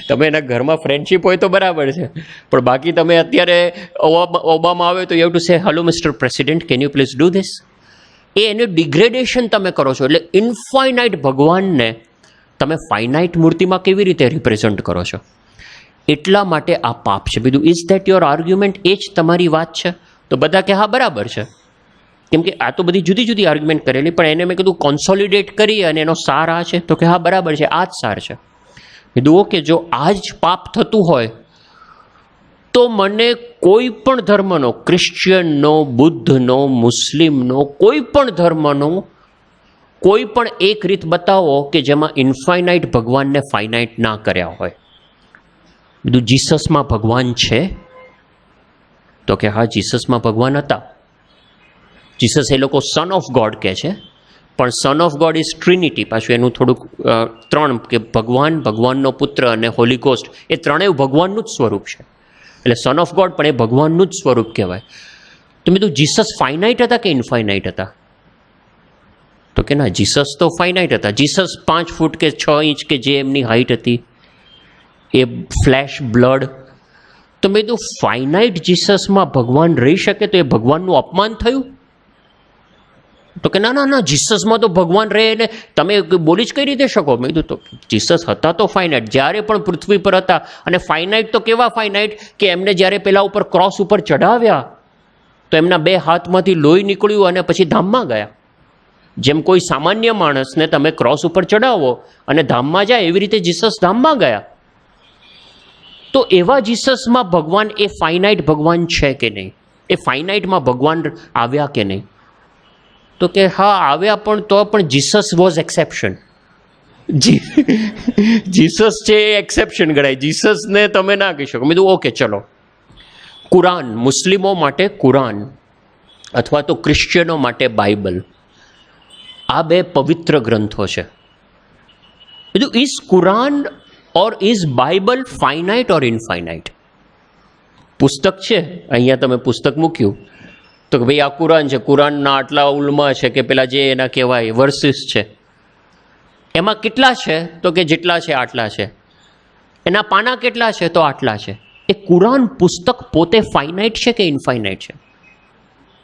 તમે એના ઘરમાં ફ્રેન્ડશીપ હોય તો બરાબર છે, પણ બાકી તમે અત્યારે ઓબામા આવે તો યુ હેવ ટુ સે hello mister president, can you please do this. એનું ડિગ્રેડેશન તમે કરો છો. એટલે ઇન્ફાઇનાઇટ ભગવાનને તમે ફાઇનાઇટ મૂર્તિમાં કેવી રીતે રિપ્રેઝન્ટ કરો છો? એટલા માટે આ પાપ છે. બીજું ઇઝ ધેટ યોર આર્ગ્યુમેન્ટ? એ જ તમારી વાત છે? તો બધા કે હા બરાબર છે, કેમ કે આ તો બધી જુદી જુદી આર્ગ્યુમેન્ટ કરેલી, પણ એને મેં કીધું કોન્સોલિડેટ કરી અને એનો સાર આ છે. તો કે હા બરાબર છે, આ જ સાર છે. કીધું ઓકે, જો આ જ પાપ થતું હોય તો મને કોઈ પણ ધર્મનો, ક્રિશ્ચિયનનો, બુદ્ધનો, મુસ્લિમનો, કોઈ પણ ધર્મનો કોઈ પણ એક રીત બતાવો કે જેમાં ઇન્ફાઇનાઇટ ભગવાનને ફાઇનાઇટ ના કર્યા હોય. બધું જીસસમાં ભગવાન છે? તો કે હા જીસસમાં ભગવાન હતા. જીસસ એ લોકો સન ઓફ ગોડ કહે છે, પણ son of God is Trinity. પાછું એનું થોડુંક 3 કે ભગવાન, ભગવાનનો પુત્ર અને હોલી ગોસ્ટ, એ ત્રણેય ભગવાનનું જ સ્વરૂપ છે. એટલે સન ઓફ ગોડ પણ એ ભગવાનનું જ સ્વરૂપ કહેવાય. તો મેં કીધું જીસસ ફાઇનાઇટ હતા કે ઇન્ફાઇનાઇટ હતા? તો કે ના, જીસસ તો ફાઇનાઇટ હતા. જીસસ 5 ફૂટ કે 6 ઇંચ કે જે એમની હાઇટ હતી, એ ફ્લેશ બ્લડ. તો મેં કીધું ફાઇનાઇટ જીસસમાં ભગવાન રહી શકે તો એ ભગવાનનું અપમાન થયું? તો કે ના ના ના, જીસસમાં તો ભગવાન રહે ને તમે બોલી જ કઈ રીતે શકો? મેં કીધું તો જીસસ હતા તો ફાઇનાઇટ, જ્યારે પણ પૃથ્વી પર હતા. અને ફાઇનાઇટ તો કેવા ફાઇનાઇટ કે એમને જ્યારે પેલા ઉપર ક્રોસ ઉપર ચઢાવ્યા તો એમના 2 હાથમાંથી લોહી નીકળ્યું અને પછી ધામમાં ગયા. જેમ કોઈ સામાન્ય માણસને તમે ક્રોસ ઉપર ચડાવો અને ધામમાં જાય, એવી રીતે જીસસ ધામમાં ગયા. તો એવા જીસસમાં ભગવાન એ ફાઇનાઇટ ભગવાન છે કે નહીં? એ ફાઇનાઇટમાં ભગવાન આવ્યા કે નહીં? તો કે હા આવ્યા, પણ તો પણ જીસસ વોઝ એક્સેપ્શન. જીસસ છે એ એક્સેપ્શન ગણાય, જીસસને તમે ના કહી શકો. મેં કીધું ઓકે ચલો, કુરાન, મુસ્લિમો માટે કુરાન અથવા તો ક્રિશ્ચિયનો માટે બાઇબલ, આ 2 પવિત્ર ગ્રંથો છે. કીધું is Quran or is Bible finite or infinite? પુસ્તક છે, અહીંયા તમે પુસ્તક મૂક્યું તો કે ભાઈ આ કુરાન છે, કુરાનના આટલા ઉલમા છે કે પેલા જે એના કહેવાય વર્સિસ છે, એમાં કેટલા છે? તો કે જેટલા છે આટલા છે. એના પાના કેટલા છે? તો આટલા છે. એ કુરાન પુસ્તક પોતે ફાઇનાઇટ છે કે ઇનફાઇનાઇટ છે?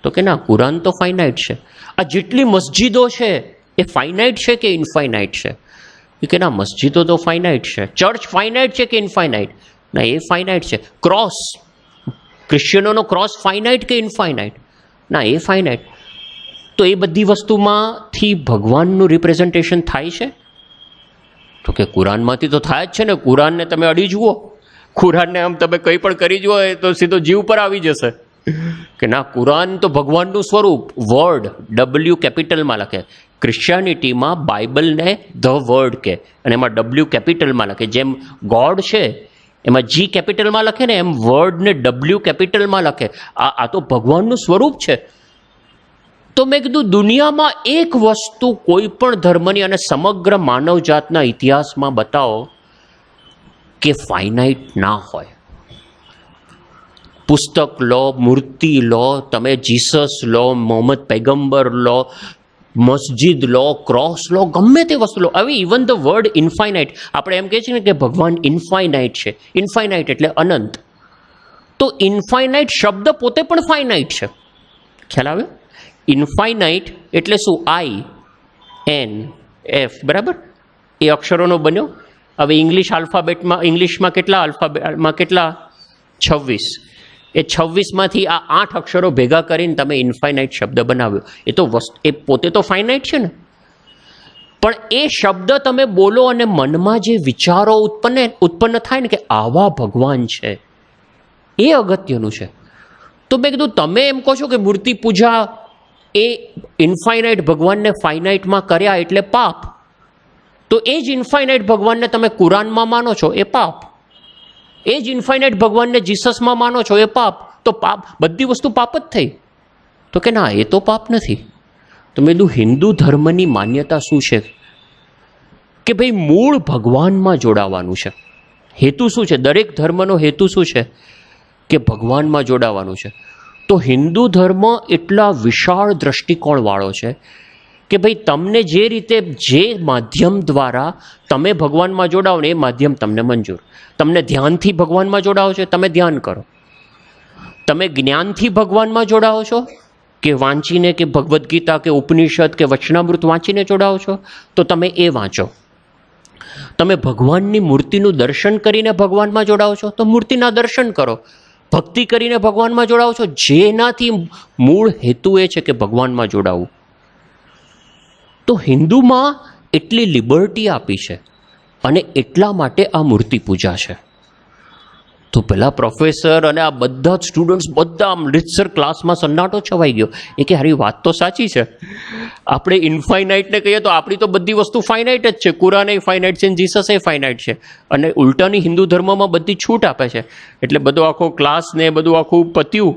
તો કે ના, કુરાન તો ફાઇનાઇટ છે. આ જેટલી મસ્જિદો છે એ ફાઇનાઇટ છે કે ઇનફાઇનાઇટ છે? કે ના, મસ્જિદો તો ફાઇનાઇટ છે. ચર્ચ ફાઇનાઇટ છે કે ઇનફાઇનાઇટ? ના, એ ફાઇનાઇટ છે. ક્રોસ, ક્રિશ્ચિયનોનો ક્રોસ ફાઇનાઇટ કે ઇનફાઇનાઇટ? ના, એ ફાઇનાઇટ. તો એ બધી વસ્તુમાંથી ભગવાનનું રિપ્રેઝન્ટેશન થાય છે? તો કે કુરાનમાંથી તો થાય જ છે ને. કુરાનને તમે અડી જુઓ, કુરાનને આમ તમે કંઈ પણ કરી જુઓ તો સીધો જીવ પર આવી જશે કે ના, કુરાન તો ભગવાનનું સ્વરૂપ, વર્ડ, ડબલ્યુ કેપિટલમાં લખે. ક્રિશ્ચિયાનિટીમાં બાઇબલને ધ વર્ડ કહે અને એમાં ડબલ્યુ કેપિટલમાં લખે. જેમ ગોડ છે એમાં જી કેપિટલમાં લખે ને, એમ વર્ડને ડબલ્યુ કેપિટલમાં લખે. આ તો ભગવાનનું સ્વરૂપ છે. તો મેં કીધું દુનિયામાં એક વસ્તુ કોઈ પણ ધર્મની અને સમગ્ર માનવજાતના ઇતિહાસમાં બતાવો કે ફાઇનાઇટ ના હોય. પુસ્તક લો, મૂર્તિ લો, તમે જીસસ લો, મોહમ્મદ પૈગંબર લો, મસ્જિદ લો, ક્રોસ લો, ગમે તે વસ્તુ લો. હવે ઇવન ધ વર્ડ ઇન્ફાઇનાઇટ, આપણે એમ કહે છે ને કે ભગવાન ઇન્ફાઇનાઇટ છે. ઇન્ફાઇનાઇટ એટલે અનંત. તો ઇન્ફાઇનાઇટ શબ્દ પોતે પણ ફાઇનાઇટ છે. ખ્યાલ આવે? ઇન્ફાઇનાઇટ એટલે શું? INF, બરાબર? એ અક્ષરોનો બન્યો. હવે ઇંગ્લિશમાં કેટલા 26. એ 26માંથી આ 8 અક્ષરો ભેગા કરીને તમે ઇન્ફાઇનાઇટ શબ્દ બનાવ્યો. એ પોતે તો ફાઇનાઇટ છે ને. પણ એ શબ્દ તમે બોલો અને મનમાં જે વિચારો ઉત્પન્ન થાય ને કે આવા ભગવાન છે, એ અગત્યનું છે. તો મેં કીધું તમે એમ કહો છો કે મૂર્તિ પૂજા એ ઇન્ફાઇનાઇટ ભગવાનને ફાઇનાઇટમાં કર્યા એટલે પાપ. તો એ જ ઇન્ફાઇનાઇટ ભગવાનને તમે કુરાનમાં માનો છો, એ પાપ. એ જ ઇન્ફાઇનાઇટ ભગવાનને જીસસમાં માનો છો, એ પાપ. તો પાપ, બધી વસ્તુ પાપ જ થઈ. તો કે ના, એ તો પાપ નથી. તો મેં કીધું હિન્દુ ધર્મની માન્યતા શું છે કે ભાઈ મૂળ ભગવાનમાં જોડાવાનું છે. હેતુ શું છે? દરેક ધર્મનો હેતુ શું છે? કે ભગવાનમાં જોડાવાનું છે. તો હિન્દુ ધર્મ એટલા વિશાળ દ્રષ્ટિકોણવાળો છે કે ભાઈ તમને જે રીતે, જે માધ્યમ દ્વારા તમે ભગવાનમાં જોડાઓ ને એ માધ્યમ તમને મંજૂર. તમને ધ્યાનથી ભગવાનમાં જોડાઓ છો, તમે ધ્યાન કરો. તમે જ્ઞાનથી ભગવાનમાં જોડાઓ છો કે વાંચીને, કે ભગવદ્ ગીતા કે ઉપનિષદ કે વચનામૃત વાંચીને જોડાઓ છો, તો તમે એ વાંચો. તમે ભગવાનની મૂર્તિનું દર્શન કરીને ભગવાનમાં જોડાઓ છો, તો મૂર્તિના દર્શન કરો. ભક્તિ કરીને ભગવાનમાં જોડાઓ છો, જેનાથી મૂળ હેતુ એ છે કે ભગવાનમાં જોડાવું. તો હિન્દુમાં એટલી લિબર્ટી આપી છે અને એટલા માટે આ મૂર્તિ પૂજા છે. તો પેલા પ્રોફેસર અને આ બધા જ સ્ટુડન્ટ્સ બધા આમ રીતસર ક્લાસમાં સન્નાટો છવાઈ ગયો. એ કે હારી વાત તો સાચી છે. આપણે ઇન્ફાઇનાઇટને કહીએ તો આપણી તો બધી વસ્તુ ફાઇનાઇટ જ છે. કુરાન એ ફાઇનાઇટ છે, જીસસ એ ફાઇનાઇટ છે. અને ઉલટાની હિન્દુ ધર્મમાં બધી છૂટ આપે છે. એટલે બધો આખો ક્લાસ ને બધું આખું પત્યું.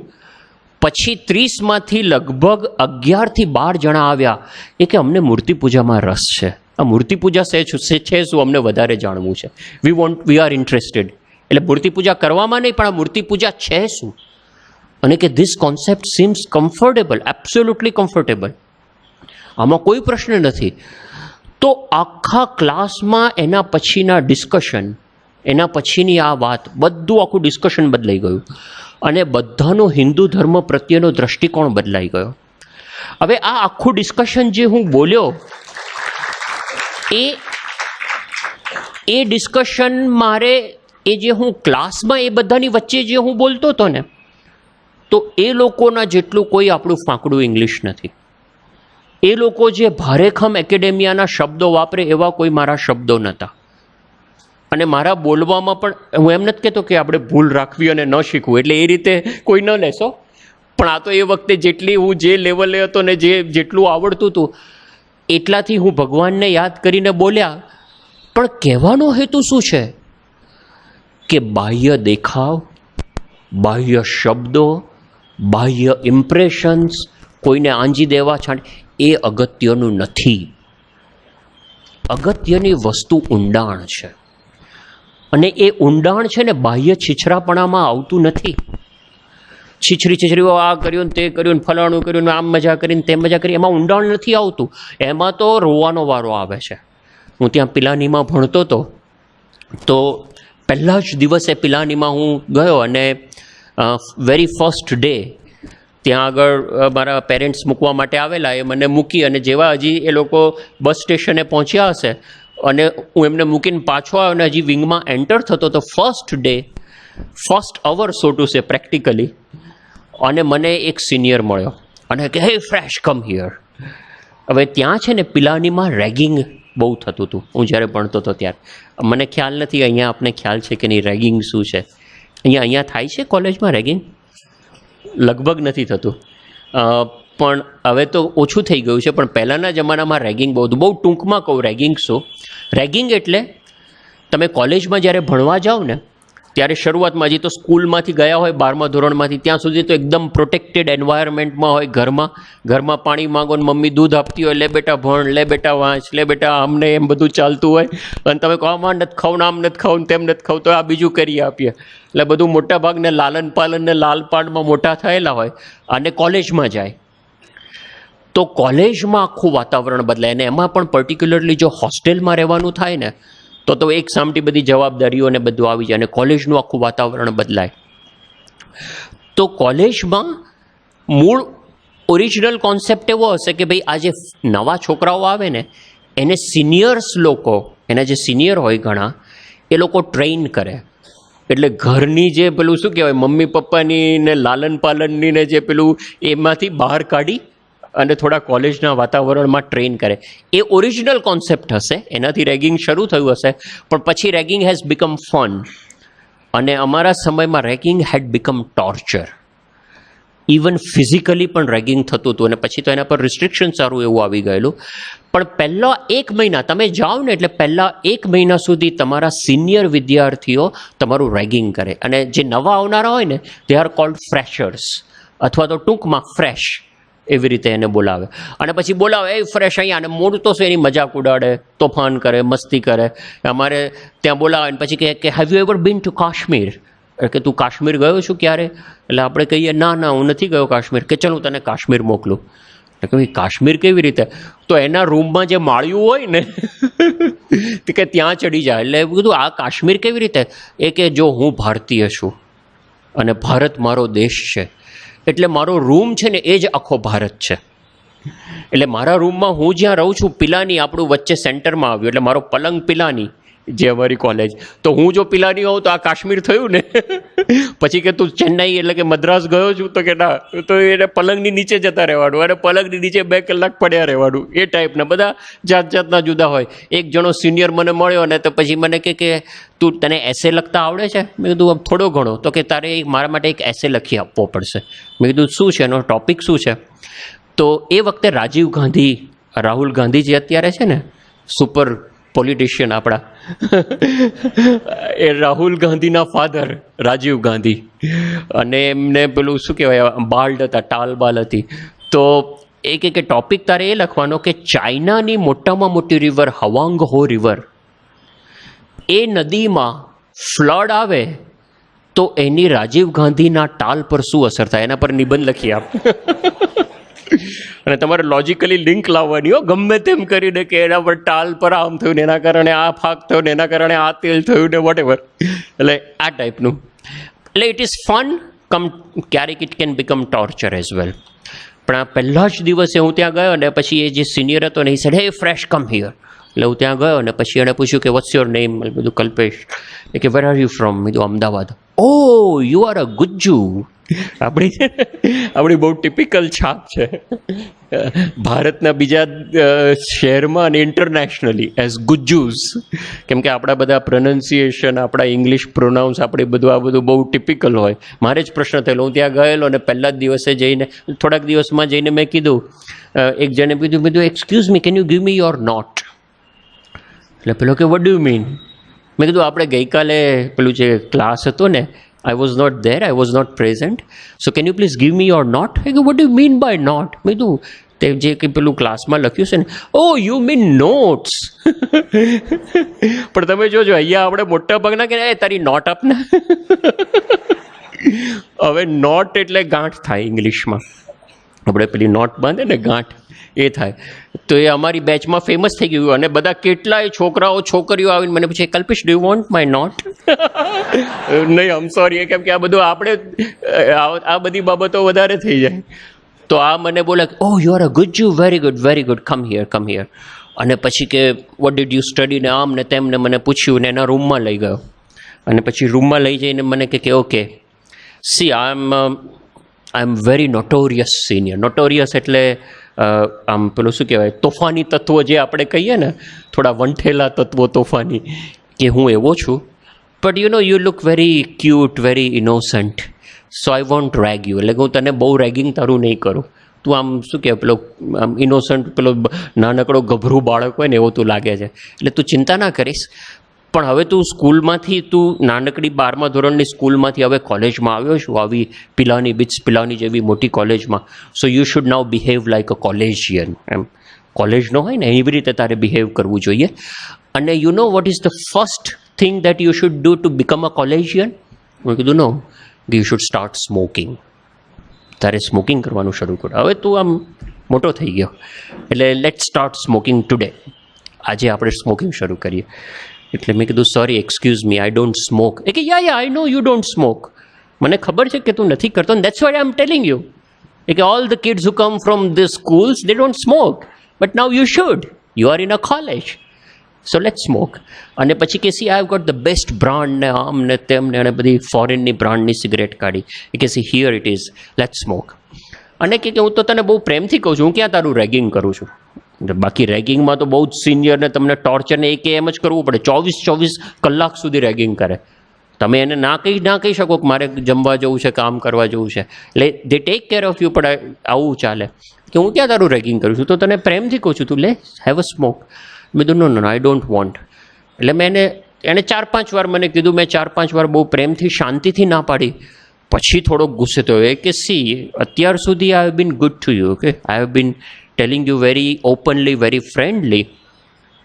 પછી 30માંથી લગભગ 11 થી 12 જણા આવ્યા. એ કે અમને મૂર્તિ પૂજામાં રસ છે. આ મૂર્તિ પૂજા છે શું, અમને વધારે જાણવું છે. We are interested. એટલે મૂર્તિ પૂજા કરવામાં નહીં, પણ આ મૂર્તિ પૂજા છે શું? અને કે this concept seems comfortable, absolutely comfortable. આમાં કોઈ પ્રશ્ન નથી. તો આખા ક્લાસમાં એના પછીના ડિસ્કશન, એના પછીની આ વાત, બધું આખું ડિસ્કશન બદલાઈ ગયું અને બધાનો હિન્દુ ધર્મ પ્રત્યેનો દ્રષ્ટિકોણ બદલાઈ ગયો. હવે આ આખું ડિસ્કશન જે હું બોલ્યો, એ ડિસ્કશન મારે, એ જે હું ક્લાસમાં એ બધાની વચ્ચે જે હું બોલતો હતો ને, તો એ લોકોના જેટલું કોઈ આપણું ફાંકડું ઇંગ્લિશ નથી. એ લોકો જે ભારેખમ એકેડેમિયાના શબ્દો વાપરે એવા કોઈ મારા શબ્દો નહોતા. અને મારા બોલવામાં પણ હું એમ નથી કહેતો કે આપણે ભૂલ રાખવી અને ન શીખવું, એટલે એ રીતે કોઈ ન લેશો. પણ આ તો એ વખતે જેટલી હું જે લેવલે હતો ને જેટલું આવડતું હતું એટલાથી હું ભગવાનને યાદ કરીને બોલ્યા. પણ કહેવાનો હેતુ શું છે? કે બાહ્ય દેખાવ, બાહ્ય શબ્દો, બાહ્ય ઇમ્પ્રેશન્સ, કોઈને આંજી દેવા છાંટ, એ અગત્યનું નથી. અગત્યની વસ્તુ ઊંડાણ છે. અને એ ઊંડાણ છે ને બાહ્ય છીછરાપણામાં આવતું નથી. છીછરીઓ આ કર્યું ને તે કર્યું ને ફલાણું કર્યું ને આમ મજા કરીને તેમ મજા કરી, એમાં ઊંડાણ નથી આવતું. એમાં તો રોવાનો વારો આવે છે. હું ત્યાં પિલાનીમાં ભણતો હતો, તો પહેલાં જ દિવસે પિલાનીમાં હું ગયો અને વેરી ફર્સ્ટ ડે ત્યાં આગળ મારા પેરેન્ટ્સ મૂકવા માટે આવેલા. એ મને મૂકી અને જેવા હજી એ લોકો બસ સ્ટેશને પહોંચ્યા હશે અને હું એમને મૂકીને પાછો આવ્યો અને હજી વિંગમાં એન્ટર થતો, તો first day first hour so to say practically, અને મને એક સિનિયર મળ્યો અને કે હે ફ્રેશ કમ હિયર. હવે ત્યાં છે ને પિલાનીમાં રેગિંગ બહુ થતું હતું હું જ્યારે ભણતો હતો ત્યારે. મને ખ્યાલ નથી અહીંયા આપને ખ્યાલ છે કે નહીં રેગિંગ શું છે. અહીંયા થાય છે કોલેજમાં રેગિંગ? લગભગ નથી થતું, પણ હવે તો ઓછું થઈ ગયું છે. પણ પહેલાંના જમાનામાં રેગિંગ બહુ હતું. બહુ ટૂંકમાં કહું રેગિંગ શું. રેગિંગ એટલે તમે કોલેજમાં જ્યારે ભણવા જાઓ ને ત્યારે શરૂઆતમાં હજી તો સ્કૂલમાંથી ગયા હોય 12મા ધોરણમાંથી, ત્યાં સુધી તો એકદમ પ્રોટેક્ટેડ એન્વાયરમેન્ટમાં હોય. ઘરમાં પાણી માંગો ને મમ્મી દૂધ આપતી હોય, લે બેટા ભણ, લે બેટા વાંચ, લે બેટા આમને એમ બધું ચાલતું હોય. અને તમે કહો આમાં નથી ખાવું ને આમ નથી ખાવું તેમ નથી ખાવું, તો આ બીજું કરી આપીએ. એટલે બધું મોટાભાગને લાલન પાલન ને લાલપાડમાં મોટા થયેલા હોય અને કોલેજમાં જાય તો કોલેજમાં આખું વાતાવરણ બદલાય. અને એમાં પણ પર્ટિક્યુલરલી જો હોસ્ટેલમાં રહેવાનું થાય ને તો એક સામટી બધી જવાબદારીઓ ને બધું આવી જાય અને કોલેજનું આખું વાતાવરણ બદલાય. તો કોલેજમાં મૂળ ઓરિજિનલ કોન્સેપ્ટ એવો હશે કે ભાઈ આ જે નવા છોકરાઓ આવે ને એને સિનિયર્સ લોકો, એના જે સિનિયર હોય ઘણા, એ લોકો ટ્રેન કરે. એટલે ઘરની જે પેલું શું કહેવાય મમ્મી પપ્પાની ને લાલન પાલનની ને જે પેલું એમાંથી બહાર કાઢી અને થોડા કોલેજના વાતાવરણમાં ટ્રેન કરે. એ ઓરિજિનલ કોન્સેપ્ટ હશે, એનાથી રેગિંગ શરૂ થયું હશે. પણ પછી રેગિંગ હેઝ બીકમ ફન. અને અમારા સમયમાં રેગિંગ હેડ બીકમ ટોર્ચર. ઇવન ફિઝિકલી પણ રેગિંગ થતું હતું અને પછી તો એના પર રિસ્ટ્રિક્શન સારું એવું આવી ગયેલું. પણ પહેલાં 1 મહિના તમે જાઓ ને એટલે પહેલાં 1 મહિના સુધી તમારા સિનિયર વિદ્યાર્થીઓ તમારું રેગિંગ કરે. અને જે નવા આવનારા હોય ને દે આર કોલ્ડ ફ્રેશર્સ, અથવા તો ટૂંકમાં ફ્રેશ એવી રીતે એને બોલાવે. અને પછી બોલાવે એ ફ્રેશ અહીંયા, અને મોડું તો શું એની મજાક ઉડાડે, તોફાન કરે, મસ્તી કરે. અમારે ત્યાં બોલાવે અને પછી કે have you ever bin two Kashmir? કે તું કાશ્મીર ગયો છું ક્યારે? એટલે આપણે કહીએ ના હું નથી ગયો કાશ્મીર. કે ચાલ હું તને કાશ્મીર મોકલું. એટલે કે કાશ્મીર કેવી રીતે? તો એના રૂમમાં જે માળિયું હોય ને કે ત્યાં ચડી જાય. એટલે કીધું આ કાશ્મીર કેવી રીતે? એ કે જો હું ભારતીય છું અને ભારત મારો દેશ છે, એટલે મારો રૂમ છે ને એ જ આખો ભારત છે. એટલે મારા રૂમમાં હું જ્યાં રહું છું, પિલાની આપણું વચ્ચે સેન્ટરમાં આવ્યું, એટલે મારો પલંગ પિલાની જે અમારી કોલેજ. તો હું જો પિલાની હોઉં તો આ કાશ્મીર થયું ને. પછી કે તું ચેન્નાઈ એટલે કે મદ્રાસ ગયો છું? તો કે ના. તો એને પલંગની નીચે જતા રહેવાનું અને પલંગની નીચે 2 કલાક પડ્યા રહેવાનું. એ ટાઈપના બધા જાતના જુદા હોય. એક જણો સિનિયર મને મળ્યો ને તો પછી મને કે તું તને એસે લખતા આવડે છે? મેં કીધું થોડો ઘણો. તો કે તારે મારા માટે એક એસે લખી આપવો પડશે. મેં કીધું શું છે એનો ટોપિક શું છે? તો એ વખતે રાહુલ ગાંધી જે અત્યારે છે ને સુપર પોલિટિશિયન આપણા, એ રાહુલ ગાંધીના ફાધર રાજીવ ગાંધી, અને એમને પેલું શું કહેવાય બાલ્ડ હતા, ટાલબાલ હતી. તો એ કે ટોપિક તારે એ લખવાનો કે ચાઇનાની મોટામાં મોટી રિવર હવાંગ હો રિવર, એ નદીમાં ફ્લડ આવે તો એની રાજીવ ગાંધીના ટાલ પર શું અસર થાય, એના પર નિબંધ લખી આપ. અને તમારે લોજિકલી લિંક લાવવાની હો, ગમે તેમ કરીને કે એના પર ટાલ પર આમ થયું ને એના કારણે આ ફાક થયો ને એના કારણે આ તેલ થયું ને વોટેવર. એટલે આ ટાઈપનું. એટલે ઇટ ઇઝ ફન ક્યારેક it can become torture as well. પણ આ પહેલા જ દિવસે હું ત્યાં ગયો ને પછી એ જે સિનિયર હતો ને એ સેડ હે ફ્રેશ કમ હિયર. એટલે હું ત્યાં ગયો ને પછી એણે પૂછ્યું કે વોટ્સ યોર નેમ? મેં કીધું કલ્પેશ. કે વેર આર યુ ફ્રોમ? મેં કીધું Ahmedabad. Oh you are a Gujju. આપણી બહુ ટિપિકલ છાપ છે ભારતના બીજા શહેરમાં અને ઇન્ટરનેશનલી એઝ ગુજ્જુઝ. કેમ કે આપણા બધા પ્રોનન્સિએશન, આપણા ઇંગ્લિશ પ્રોનાઉન્સ, આપણે બધું આ બધું બહુ ટિપિકલ હોય. મારે જ પ્રશ્ન થયેલો. હું ત્યાં ગયેલો અને પહેલા જ દિવસે જઈને થોડાક દિવસમાં જઈને મેં કીધું, એક જણે કીધું excuse me, can you give me your note? એટલે પેલો કે વોટ ડુ યુ મીન? મેં કીધું આપણે ગઈકાલે પેલું જે ક્લાસ હતો ને, I was not there, I was not present. So can you please give me your note? I go, what do you mean by note? મેં કીધું તે જે કંઈ પેલું ક્લાસમાં લખ્યું છે ને, oh you mean notes. પણ તમે જોજો અહીંયા આપણે મોટા ભાગના કે તારી નોટ આપને. હવે નોટ એટલે ગાંઠ થાય ઇંગ્લિશમાં. આપણે પેલી નોટ બાંધે ને ગાંઠ, એ થાય. તો એ અમારી બેચમાં ફેમસ થઈ ગયું અને બધા કેટલાય છોકરાઓ છોકરીઓ આવીને મને પૂછે, Kalpesh do you want my note? નહીં આમ સોરી, કેમ કે આ બધું આપણે આ બધી બાબતો વધારે થઈ જાય. તો આ મને બોલે oh you are a Gujju, very good, come here. અને પછી કે વોટ ડીડ યુ સ્ટડી ને આમ ને તેમ ને મને પૂછ્યું ને એના રૂમમાં લઈ ગયો. અને પછી રૂમમાં લઈ જઈને મને કે okay C I am very notorious senior. Notorious એટલે આમ પેલું શું કહેવાય, તોફાની તત્વો જે આપણે કહીએ ને, થોડા વંઠેલા તત્વો તોફાની, કે હું એવો છું. But you look very cute, very innocent, so I want rag you. એટલે હું તને બહુ રેગિંગ તારું નહીં કરું. તું આમ શું કહેવાય, પેલો આમ ઇનોસન્ટ, પેલો નાનકડો ગભરું બાળક હોય ને એવો તું લાગે છે, એટલે તું ચિંતા ના કરીશ. પણ હવે તું સ્કૂલમાંથી, તું નાનકડી 12મા ધોરણની સ્કૂલમાંથી હવે કોલેજમાં આવ્યો છું, આવી પિલાની બિટ્સ પિલાની જેવી મોટી કોલેજમાં. So you should now behave like a collegian. એમ કોલેજનો હોય ને એવી રીતે તારે બિહેવ કરવું જોઈએ. અને you know what is the first thing that you should do to become a collegian? મેં કીધું no, you should start smoking. તારે સ્મોકિંગ કરવાનું શરૂ કરો. હવે તું આમ મોટો થઈ ગયો, એટલે લેટ સ્ટાર્ટ સ્મોકિંગ ટુડે. આજે આપણે સ્મોકિંગ શરૂ કરીએ. એટલે મેં કીધું sorry, excuse me, I don't smoke. એ કે yeah I know you don't smoke. મને ખબર છે કે તું નથી કરતો, that's why I am telling you. એ કે all the kids who come from this schools they don't smoke, but now you should. You are in a college, so let smoke. અને પછી કે see I have got the best brand ને આમ ને તેમ ને, અને બધી ફોરેનની બ્રાન્ડની સિગરેટ કાઢી. એ કે see here it is, let smoke. અને કે હું તો તને બહુ પ્રેમથી કહું છું, હું ક્યાં તારું રેગિંગ કરું છું. બાકી રેગિંગમાં તો બહુ જ સિનિયરને તમને ટોર્ચરને એમ જ કરવું પડે. 24 કલાક સુધી રેગિંગ કરે. તમે એને ના કહી શકો કે મારે જમવા જવું છે, કામ કરવા જવું છે, એટલે દે ટેક કેર ઓફ યુ. પણ આવું ચાલે કે હું ક્યાં તારું રેગિંગ કરું છું, તો તને પ્રેમથી કહું છું, તું લે, હેવ અ સ્મોક. મેં કીધું નો, આઈ ડોન્ટ વોન્ટ. એટલે મેં એને 4-5 વાર મને કીધું, મેં 4-5 વાર બહુ પ્રેમથી શાંતિથી ના પાડી. પછી થોડોક ગુસ્સે થયો. એ કે સી, અત્યાર સુધી I have been good to you, okay, I have been telling you very openly, very friendly,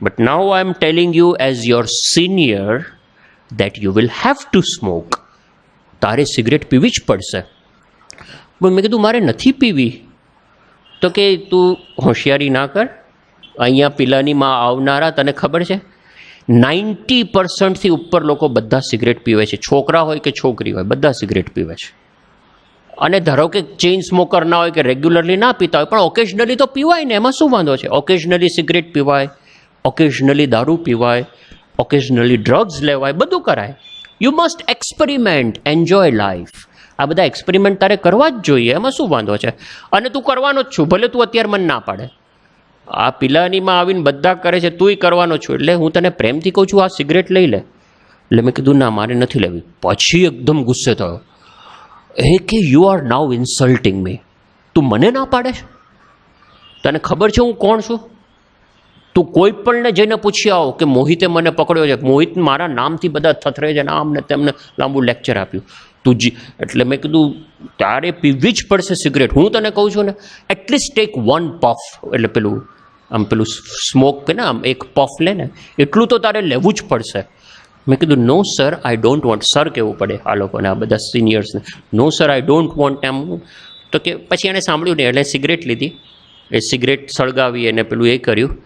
but now I am telling you as your senior that you will have to smoke. તારે cigarette PV જ પડશે. મેં કીધું મારે નથી PV. તો કે તું હોશિયારી ના કર, અહીંયા પિલાનીમાં આવનારા તને ખબર છે 90% ઉપર લોકો બધા સિગરેટ પીવે છે. છોકરા હોય કે છોકરી હોય, બધા સિગરેટ પીવે છે. અને ધારો કે ચેઇન સ્મોકર ના હોય કે રેગ્યુલરલી ના પીતા હોય, પણ ઓકેઝનલી તો પીવાય ને, એમાં શું વાંધો છે? ઓકેઝનલી સિગરેટ પીવાય, ઓકેઝનલી દારૂ પીવાય, ઓકેઝનલી ડ્રગ્સ લેવાય, બધું કરાય. You must experiment, enjoy life. આ બધા એક્સપેરિમેન્ટ તારે કરવા જ જોઈએ, એમાં શું વાંધો છે? અને તું કરવાનો જ છું, ભલે તું અત્યારે મને ના પાડે. આ પિલાનીમાં આવીને બધા કરે છે, તુંય કરવાનો છું. એટલે હું તને પ્રેમથી કહું છું, આ સિગરેટ લઈ લે. એટલે મેં કીધું ના, મારે નથી લેવી. પછી એકદમ ગુસ્સે થયો. એ કે યુ આર નાઉ ઇન્સલ્ટિંગ મી. તું મને ના પાડે છે? તને ખબર છે હું કોણ છું? તું કોઈ પણને જઈને પૂછી આવો કે મોહિતે મને પકડ્યો છે, મોહિત મારા નામથી બધા થથરે છે, આમ ને તેમને લાંબુ લેક્ચર આપ્યું. તું એટલે મેં કીધું તારે પીવી જ પડશે સિગરેટ. હું તને કહું છું ને, એટલીસ્ટ ટેક 1 puff. એટલે પેલું સ્મોક કે ને, આમ એક પફ લે ને, એટલું તો તારે લેવું જ પડશે. મેં કીધું no sir, I don't want. Sir કહેવું પડે આ લોકોને, આ બધા સિનિયર્સને. No sir, I don't want. એમ તો કે પછી એણે સાંભળ્યું નહીં, એટલે સિગરેટ લીધી. એ સિગરેટ સળગાવી અને પેલું એ કર્યું.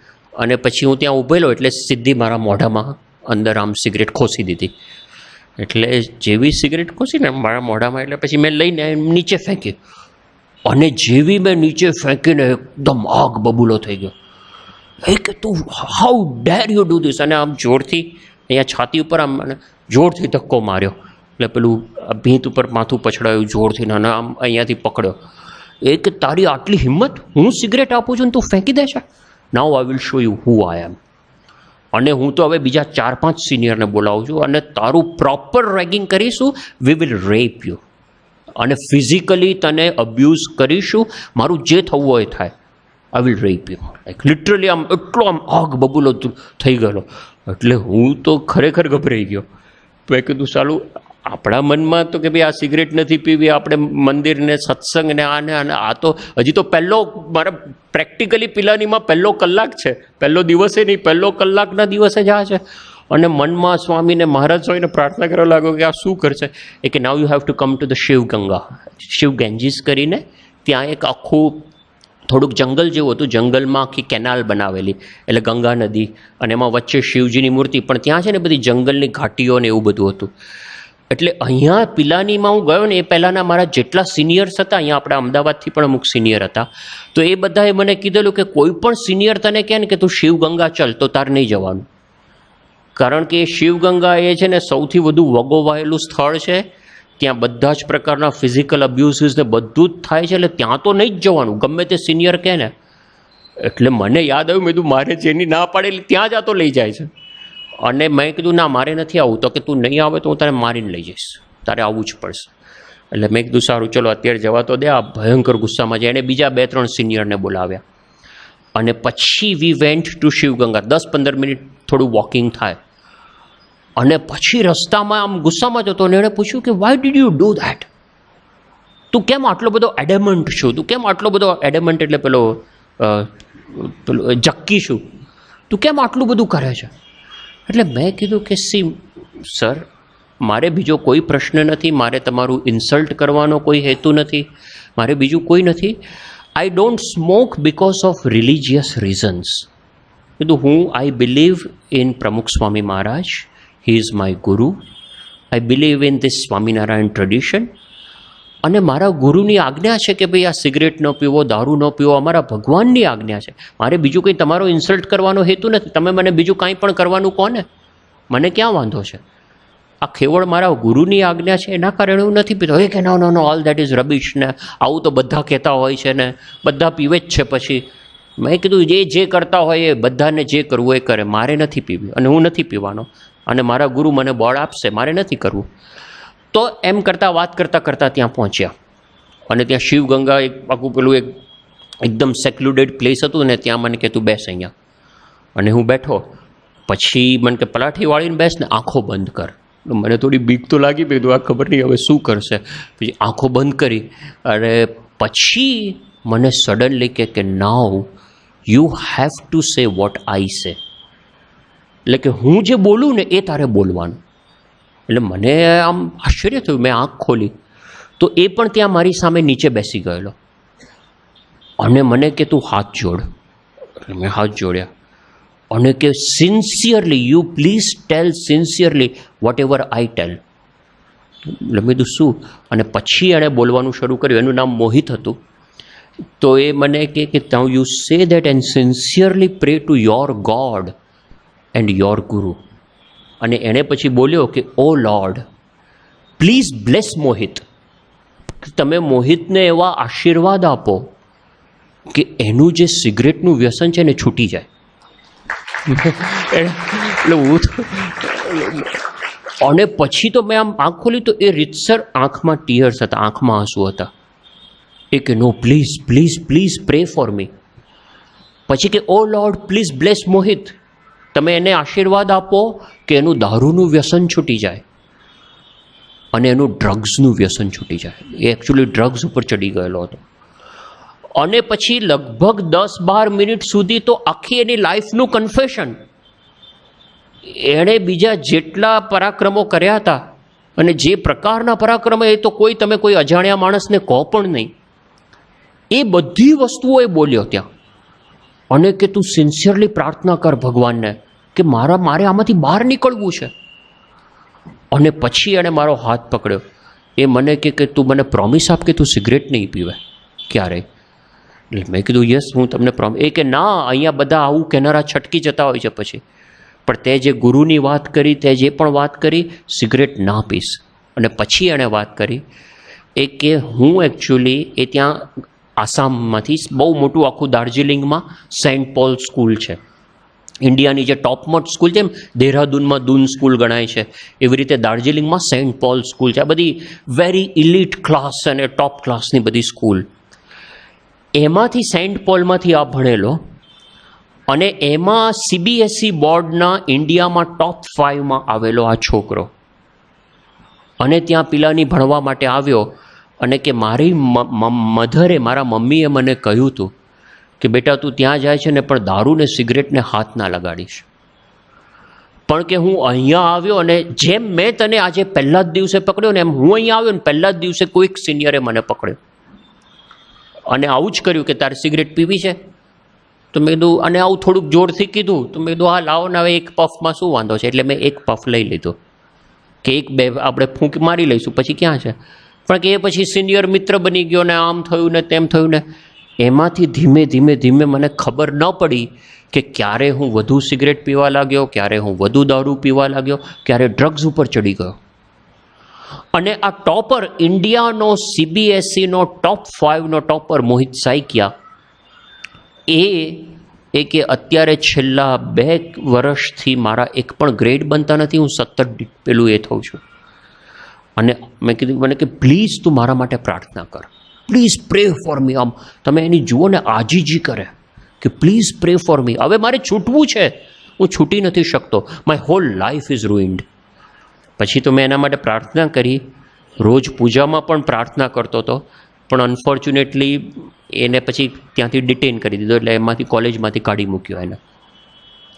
અને પછી હું ત્યાં ઊભેલો, એટલે સીધી મારા મોઢામાં અંદર આમ સિગરેટ ખોસી દીધી. એટલે જેવી સિગરેટ ખોસી ને મારા મોઢામાં, એટલે પછી મેં લઈને નીચે ફેંકી. અને જેવી મેં નીચે ફેંકીને એકદમ આગ બબૂલો થઈ ગયો. એ કે તું how der you do this. અને આમ જોરથી અહીંયા છાતી ઉપર આમ જોરથી ધક્કો માર્યો. એટલે પેલું ભીંત ઉપર માથું પછડાયું જોરથી, ના આમ અહીંયાથી પકડ્યો. એ કે તારી આટલી હિંમત, હું સિગરેટ આપું છું ને તું ફેંકી દે છે? Now I will show you who I am. અને હું તો હવે બીજા 4-5 સિનિયરને બોલાવું છું, અને તારું પ્રોપર રેગિંગ કરીશું. We will rape you, and physically તને અબ્યુઝ કરીશું. મારું જે થવું હોય થાય. I will rape you. Like literally આમ એટલો આમ આગ બબૂલો થઈ ગયેલો. એટલે હું તો ખરેખર ગભરાઈ ગયો. તો એ કીધું સાલું, આપણા મનમાં તો કે ભાઈ આ સિગરેટ નથી પીવી, આપણે મંદિરને સત્સંગને આને આ તો હજી તો પહેલો મારા પ્રેક્ટિકલી પિલાનીમાં પહેલો કલાક છે, પહેલો દિવસે નહીં, પહેલો કલાકના દિવસે જ આ છે. અને મનમાં સ્વામીને મહારાજ સ્વામીને પ્રાર્થના કરવા લાગ્યો કે આ શું કરશે. એ કે now you have to come to the Shiv Ganga. Shiv Ganges કરીને ત્યાં એક આખું થોડુંક જંગલ જેવું હતું. જંગલમાં આખી કેનાલ બનાવેલી, એટલે ગંગા નદી, અને એમાં વચ્ચે શિવજીની મૂર્તિ. પણ ત્યાં છે ને બધી જંગલની ઘાટીઓ ને એવું બધું હતું. એટલે અહીંયા પિલાનીમાં હું ગયો ને, એ પહેલાંના મારા જેટલા સિનિયર્સ હતા, અહીંયા આપણા અમદાવાદથી પણ અમુક સિનિયર હતા, તો એ બધાએ મને કીધેલું કે કોઈ પણ સિનિયર તને કહે ને કે તું શિવ ગંગા ચલ, તો તાર નહીં જવાનું. કારણ કે શિવગંગા એ છે ને સૌથી વધુ વગોવાયેલું સ્થળ છે. ત્યાં બધા જ પ્રકારના ફિઝિકલ અબ્યુઝિસ ને બધું જ થાય છે, એટલે ત્યાં તો નહીં જ જવાનું ગમે તે સિનિયર કહે ને. એટલે મને યાદ આવ્યું, મેં કીધું મારે જેની ના પાડેલી ત્યાં જ આ તો લઈ જાય છે. અને મેં કીધું ના મારે નથી આવવું. તો કે તું નહીં આવે તો હું તારે મારીને લઈ જઈશ, તારે આવવું જ પડશે. એટલે મેં કીધું સારું ચલો અત્યારે જવા તો દે. આ ભયંકર ગુસ્સામાં જાય. એને બીજા 2-3 સિનિયરને બોલાવ્યા અને પછી we went to Shivganga. 10-15 minute થોડું વોકિંગ થાય અને પછી રસ્તામાં આમ ગુસ્સામાં જતો અને એણે પૂછ્યું કે why did you do that? તું કેમ આટલો બધો એડેમન્ટ છું? તું કેમ આટલો બધો એડેમન્ટ એટલે પેલો જક્કી છું? તું કેમ આટલું બધું કરે છે? એટલે મેં કીધું કે સી સર, મારે બીજો કોઈ પ્રશ્ન નથી, મારે તમારું ઇન્સલ્ટ કરવાનો કોઈ હેતુ નથી, મારે બીજું કોઈ નથી. આઈ don't smoke because of religious reasons. કીધું હું આઈ બિલીવ ઇન પ્રમુખ Swami Maharaj, he is my ગુરુ. I believe in this Swaminarayan tradition. અને મારા ગુરુની આજ્ઞા છે કે ભાઈ આ સિગરેટ ન પીવો, દારૂ ન પીવો, અમારા ભગવાનની આજ્ઞા છે. મારે બીજું કંઈ તમારો ઇન્સલ્ટ કરવાનો હેતુ નથી. તમે મને બીજું કાંઈ પણ કરવાનું કહો ને, મને ક્યાં વાંધો છે. આ કેવળ મારા ગુરુની આજ્ઞા છે, એના કારણે હું નથી પીતો. કે નો no no, all that is rubbish ને, આવું તો બધા કહેતા હોય છે ને, બધા પીવે જ છે. પછી મેં કીધું જે કરતા હોય એ બધાને જે કરવું એ કરે, મારે નથી પીવી અને હું નથી પીવાનો. અને મારા ગુરુ મને બળ આપશે, મારે નથી કરવું. તો એમ કરતાં વાત કરતાં ત્યાં પહોંચ્યા અને ત્યાં શિવગંગા એક આખું પેલું એકદમ સેક્લુડેડ પ્લેસ હતું ને, ત્યાં મને કે તું બેસ અહીંયા. અને હું બેઠો. પછી મને કે પલાઠી વાળીને બેસ ને આંખો બંધ કર. મને થોડી બીક તો લાગી, મેં કીધું આ ખબર નહીં હવે શું કરશે. પછી આંખો બંધ કરી અને પછી મને સડનલી કે now you have to say what I say. એટલે કે હું જે બોલું ને એ તારે બોલવાનું. એટલે મને આમ આશ્ચર્ય થયું. મેં આંખ ખોલી તો એ પણ ત્યાં મારી સામે નીચે બેસી ગયેલો અને મને કે તું હાથ જોડ. એટલે મેં હાથ જોડ્યા અને કે sincerely you please tell sincerely whatever I tell. એટલે મેં કીધું શું? અને પછી એણે બોલવાનું શરૂ કર્યું. એનું નામ મોહિત હતું. તો એ મને કે now you say that and sincerely pray to your god and your guru. અને એણે પછી બોલ્યો કે O lord please bless Mohit. તમે મોહિતને એવા આશીર્વાદ આપો કે એનું જે સિગરેટનું વ્યસન છે ને છૂટી જાય. એટલે હું અને પછી તો મેં આમ આંખ ખોલી તો એ રીતસર આંખમાં ટીયર્સ હતા, આંખમાં આંસુ હતા. એ કે no please please please pray for me. પછી કે O lord please bless Mohit. તમે એને આશીર્વાદ આપો કે એનું દારૂનું વ્યસન છૂટી જાય અને એનું ડ્રગ્સનું વ્યસન છૂટી જાય. એ એકચ્યુઅલી ડ્રગ્સ ઉપર ચડી ગયેલો હતો. અને પછી લગભગ 10-12 મિનિટ સુધી તો આખી એની લાઈફનું કન્ફેશન, એણે બીજા જેટલા પરાક્રમો કર્યા હતા અને જે પ્રકારના પરાક્રમો, એ તો તમે કોઈ અજાણ્યા માણસને કહો પણ નહીં. એ બધી વસ્તુઓ એ બોલ્યો ત્યાં. અને કે તું સિન્સિયરલી પ્રાર્થના કર ભગવાનને કે મારે આમાંથી બહાર નીકળવું છે. અને પછી એણે મારો હાથ પકડ્યો. એ મને કે તું મને પ્રોમિસ આપ કે તું સિગરેટ નહીં પીવે ક્યારેય. એટલે મેં કીધું યસ હું તમને પ્રોમિસ. એ કે ના, અહીંયા બધા આવું કહેનારા છટકી જતા હોય છે પછી, પણ તે જે ગુરુની વાત કરી, તે જે પણ વાત કરી, સિગરેટ ના પીશ. અને પછી એણે વાત કરી એ કે હું એકચ્યુઅલી એ ત્યાં આસામમાંથી બહુ મોટું આખું દાર્જિલિંગમાં સેન્ટ પોલ સ્કૂલ છે, ઇન્ડિયાની જે ટોપમોસ્ટ સ્કૂલ છે. એમ દેહરાદૂનમાં દૂન સ્કૂલ ગણાય છે, એવી રીતે દાર્જિલિંગમાં સેન્ટ પોલ સ્કૂલ છે. આ બધી વેરી ઇલીટ ક્લાસ અને ટોપ ક્લાસની બધી સ્કૂલ. એમાંથી સેન્ટ પોલમાંથી આ ભણેલો અને એમાં CBSE બોર્ડના ઇન્ડિયામાં ટોપ 5માં આવેલો આ છોકરો. અને ત્યાં પિલાની ભણવા માટે આવ્યો અને કે મારી મધરે, મારા મમ્મીએ મને કહ્યું હતું કે બેટા તું ત્યાં જાય છે ને પણ દારૂ ને સિગરેટને હાથ ના લગાડીશ. પણ કે હું અહીંયા આવ્યો અને જેમ મેં તને આજે પહેલા જ દિવસે પકડ્યો ને એમ હું અહીંયા આવ્યો ને પહેલા જ દિવસે કોઈક સિનિયરે મને પકડ્યો અને આવું જ કર્યું કે તારે સિગરેટ પીવી છે. તો મેં કીધું, અને આવું થોડુંક જોરથી કીધું. તો મેં કીધું હા લાવો ને, હવે એક પફમાં શું વાંધો છે. એટલે મેં એક પફ લઈ લીધો કે 1-2 આપણે ફૂંક મારી લઈશું પછી ક્યાં છે. પણ કે એ પછી સિનિયર મિત્ર બની ગયો ને આમ થયું ને તેમ થયું ને. એમાંથી ધીમે ધીમે ધીમે મને ખબર ન પડી કે ક્યારે હું વધુ સિગરેટ પીવા લાગ્યો, ક્યારે હું વધુ દારૂ પીવા લાગ્યો, ક્યારે ડ્રગ્સ ઉપર ચડી ગયો. અને આ ટોપર, ઇન્ડિયાનો CBSEનો ટોપ 5નો ટોપર મોહિત સાયકિયા, એ કે અત્યારે છેલ્લા 2 વર્ષથી મારા એક પણ ગ્રેડ બનતા નથી, હું સતત પેલું એ થઉં છું. અને મેં કીધું મને કે પ્લીઝ તું મારા માટે પ્રાર્થના કર, પ્લીઝ પ્રે ફોર મી. આમ તમે એની જુઓ ને, આજીજી કરે કે પ્લીઝ પ્રે ફોર મી. હવે મારે છૂટવું છે, હું છૂટી નથી શકતો. My whole life is ruined. પછી તો મેં એના માટે પ્રાર્થના કરી, રોજ પૂજામાં પણ પ્રાર્થના કરતો હતો, પણ અનફોર્ચ્યુનેટલી એને પછી ત્યાંથી ડિટેન કરી દીધો, એટલે એમાંથી કોલેજમાંથી કાઢી મૂક્યો એને.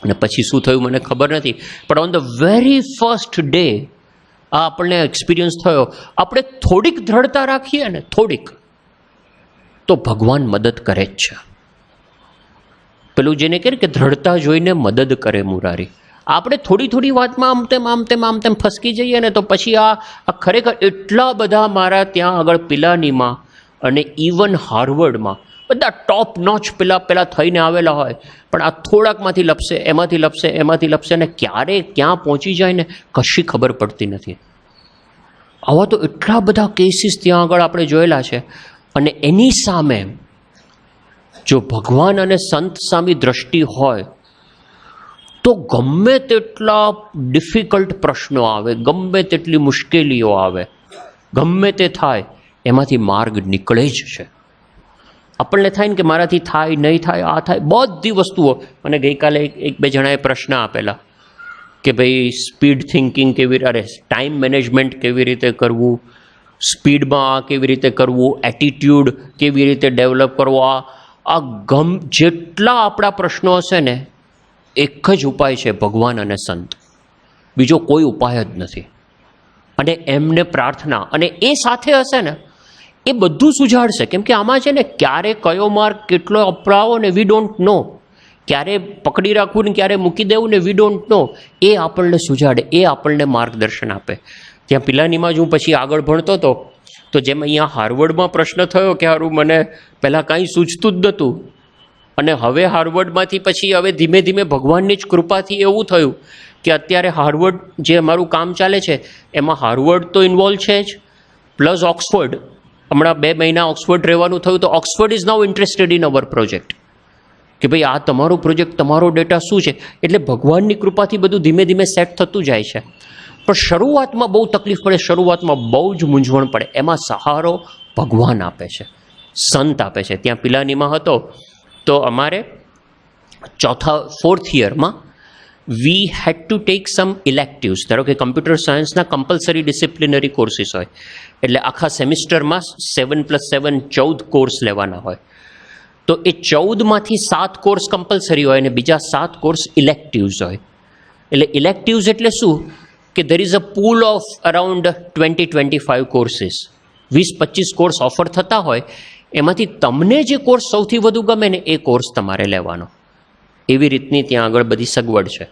અને પછી શું થયું મને ખબર નથી, પણ on the very first day આ આપણને એક્સપિરિયન્સ થયો. આપણે થોડીક દ્રઢતા રાખીએ ને, થોડીક, તો ભગવાન મદદ કરે જ છે. પેલું જેને કહે કે દ્રઢતા જોઈને મદદ કરે મુરારી. આપણે થોડી થોડી વાતમાં આમ તેમ ફસકી જઈએ ને, તો પછી આ ખરેખર એટલા બધા મારા ત્યાં આગળ પિલાનીમાં અને ઇવન હાર્વર્ડમાં બધા ટોપ નોચ પેલા થઈને આવેલા હોય, પણ આ થોડાકમાંથી લપસે, એમાંથી લપસે અને ક્યારે ક્યાં પહોંચી જાય ને કશી ખબર પડતી નથી. આવા તો એટલા બધા કેસીસ ત્યાં આગળ આપણે જોયેલા છે. અને એની સામે જો ભગવાન અને સંત સામી દ્રષ્ટિ હોય તો ગમે તેટલા ડિફિકલ્ટ પ્રશ્નો આવે, ગમે તેટલી મુશ્કેલીઓ આવે, ગમે તે થાય, એમાંથી માર્ગ નીકળે જ છે. આપણને થાય ને કે મારાથી થાય, નહીં થાય, આ થાય, બધી વસ્તુઓ. મને ગઈકાલે એક બે જણાએ પ્રશ્ન આપેલા કે ભાઈ સ્પીડ થિંકિંગ કેવી, અરે ટાઈમ મેનેજમેન્ટ કેવી રીતે કરવું, સ્પીડમાં આ કેવી રીતે કરવું, એટીટ્યૂડ કેવી રીતે ડેવલપ કરવો, જેટલા આપણા પ્રશ્નો હશે ને, એક જ ઉપાય છે, ભગવાન અને સંત. બીજો કોઈ ઉપાય જ નથી. અને એમને પ્રાર્થના, અને એ સાથે હશે ને, એ બધું સુજાડશે. કેમ કે આમાં છે ને, ક્યારે કયો માર્ગ કેટલો અપનાવો ને, વી ડોન્ટ નો. ક્યારે પકડી રાખવું ને ક્યારે મૂકી દેવું ને, વી ડોન્ટ નો. એ આપણને સુજાડે, એ આપણને માર્ગદર્શન આપે. ત્યાં પિલાનીમાં જ હું પછી આગળ ભણતો હતો, તો જેમ અહીંયા હાર્વર્ડમાં પ્રશ્ન થયો કે હારું મને પહેલાં કાંઈ સૂચતું જ નહોતું, અને હવે હાર્વર્ડમાંથી પછી હવે ધીમે ધીમે ભગવાનની જ કૃપાથી એવું થયું કે અત્યારે હાર્વર્ડ જે અમારું કામ ચાલે છે એમાં હાર્વર્ડ તો ઇન્વોલ્વ છે જ, પ્લસ ઓક્સફર્ડ. હમણાં 2 મહિના ઓક્સફર્ડ રહેવાનું થયું, તો Oxford is now interested in our project કે ભાઈ આ તમારો પ્રોજેક્ટ, તમારો ડેટા શું છે. એટલે ભગવાનની કૃપાથી બધું ધીમે ધીમે સેટ થતું જાય છે. પણ શરૂઆતમાં બહુ તકલીફ પડે, શરૂઆતમાં બહુ જ મૂંઝવણ પડે. એમાં સહારો ભગવાન આપે છે, સંત આપે છે. ત્યાં પિલાનીમાં હતો તો અમારે 4th યરમાં V head to take સમ ઇલેક્ટિવ્સ. ધારો કે કમ્પ્યુટર સાયન્સના કમ્પલસરી ડિસિપ્લિનરી કોર્સીસ હોય, એટલે આખા સેમિસ્ટરમાં 7+7 14 કોર્સ લેવાના હોય. તો એ 14માંથી 7 કોર્સ કમ્પલસરી હોય અને બીજા 7 કોર્સ ઇલેક્ટિવ્સ હોય. એટલે ઇલેક્ટિવ્સ એટલે શું કે there is a pool of around 20-25 courses. 20-25 course offer થતા હોય, એમાંથી તમને જે કોર્સ સૌથી વધુ ગમે ને એ કોર્સ તમારે લેવાનો. એવી રીતની ત્યાં આગળ બધી સગવડ છે.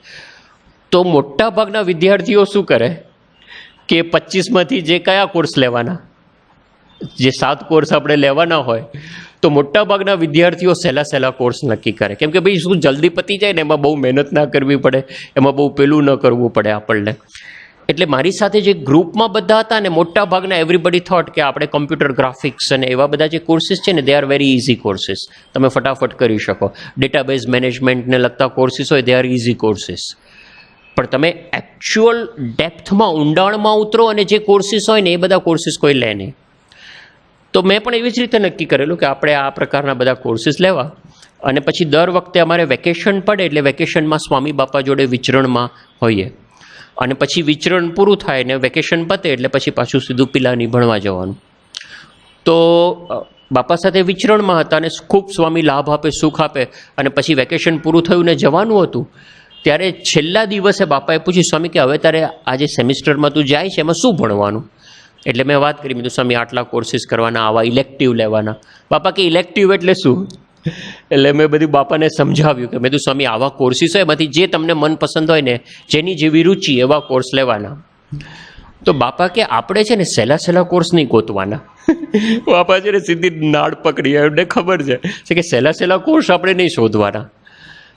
તો મોટાભાગના વિદ્યાર્થીઓ શું કરે કે 25માંથી જે કયા કોર્સ લેવાના, જે 7 કોર્સ આપણે લેવાના હોય, તો મોટાભાગના વિદ્યાર્થીઓ સહેલા કોર્સ નક્કી કરે. કેમ કે ભાઈ શું જલ્દી પતી જાય ને, એમાં બહુ મહેનત ના કરવી પડે, એમાં બહુ પેલું ન કરવું પડે આપણને. એટલે મારી સાથે જે ગ્રુપમાં બધા હતા ને, મોટાભાગના એવરીબડી થોટ કે આપણે કમ્પ્યુટર ગ્રાફિક્સ અને એવા બધા જે કોર્સીસ છે ને, they are very easy courses, તમે ફટાફટ કરી શકો. ડેટાબેઝ મેનેજમેન્ટને લગતા કોર્સીસ હોય, દે આર ઇઝી કોર્સીસ. પણ તમે એકચ્યુઅલ ડેપ્થમાં, ઊંડાણમાં ઉતરો અને જે કોર્સીસ હોય ને, એ બધા કોર્સીસ કોઈ લે નહીં. તો મેં પણ એવી જ રીતે નક્કી કરેલું કે આપણે આ પ્રકારના બધા કોર્સીસ લેવા. અને પછી દર વખતે અમારે વેકેશન પડે એટલે વેકેશનમાં સ્વામી બાપા જોડે વિચરણમાં હોઈએ, અને પછી વિચરણ પૂરું થાય ને વેકેશન પતે એટલે પછી પાછું સીધું પિલાની ભણવા જવાનું. તો બાપા સાથે વિચરણમાં હતા અને ખૂબ સ્વામી લાભ આપે, સુખ આપે. અને પછી વેકેશન પૂરું થયું ને જવાનું હતું, ત્યારે છેલ્લા દિવસે બાપાએ પૂછ્યું, સ્વામી કે હવે તારે આજે સેમિસ્ટરમાં તું જાય છે, એમાં શું ભણવાનું? એટલે મેં વાત કરી, મેં કીધું સ્વામી આટલા કોર્સીસ કરવાના, આવા ઇલેક્ટિવ લેવાના. બાપા કે ઇલેક્ટિવ એટલે શું? એટલે મેં બધું બાપાને સમજાવ્યું કે મેં કીધું સ્વામી આવા કોર્સીસ હોય, એમાંથી જે તમને મનપસંદ હોય ને, જેની જેવી રુચિ એવા કોર્સ લેવાના. તો બાપા કે આપણે છે ને સહેલા કોર્સ નહીં ગોતવાના. બાપા છે ને સીધી નાળ પકડી, એમને ખબર છે કે સહેલા કોર્સ આપણે નહીં શોધવાના.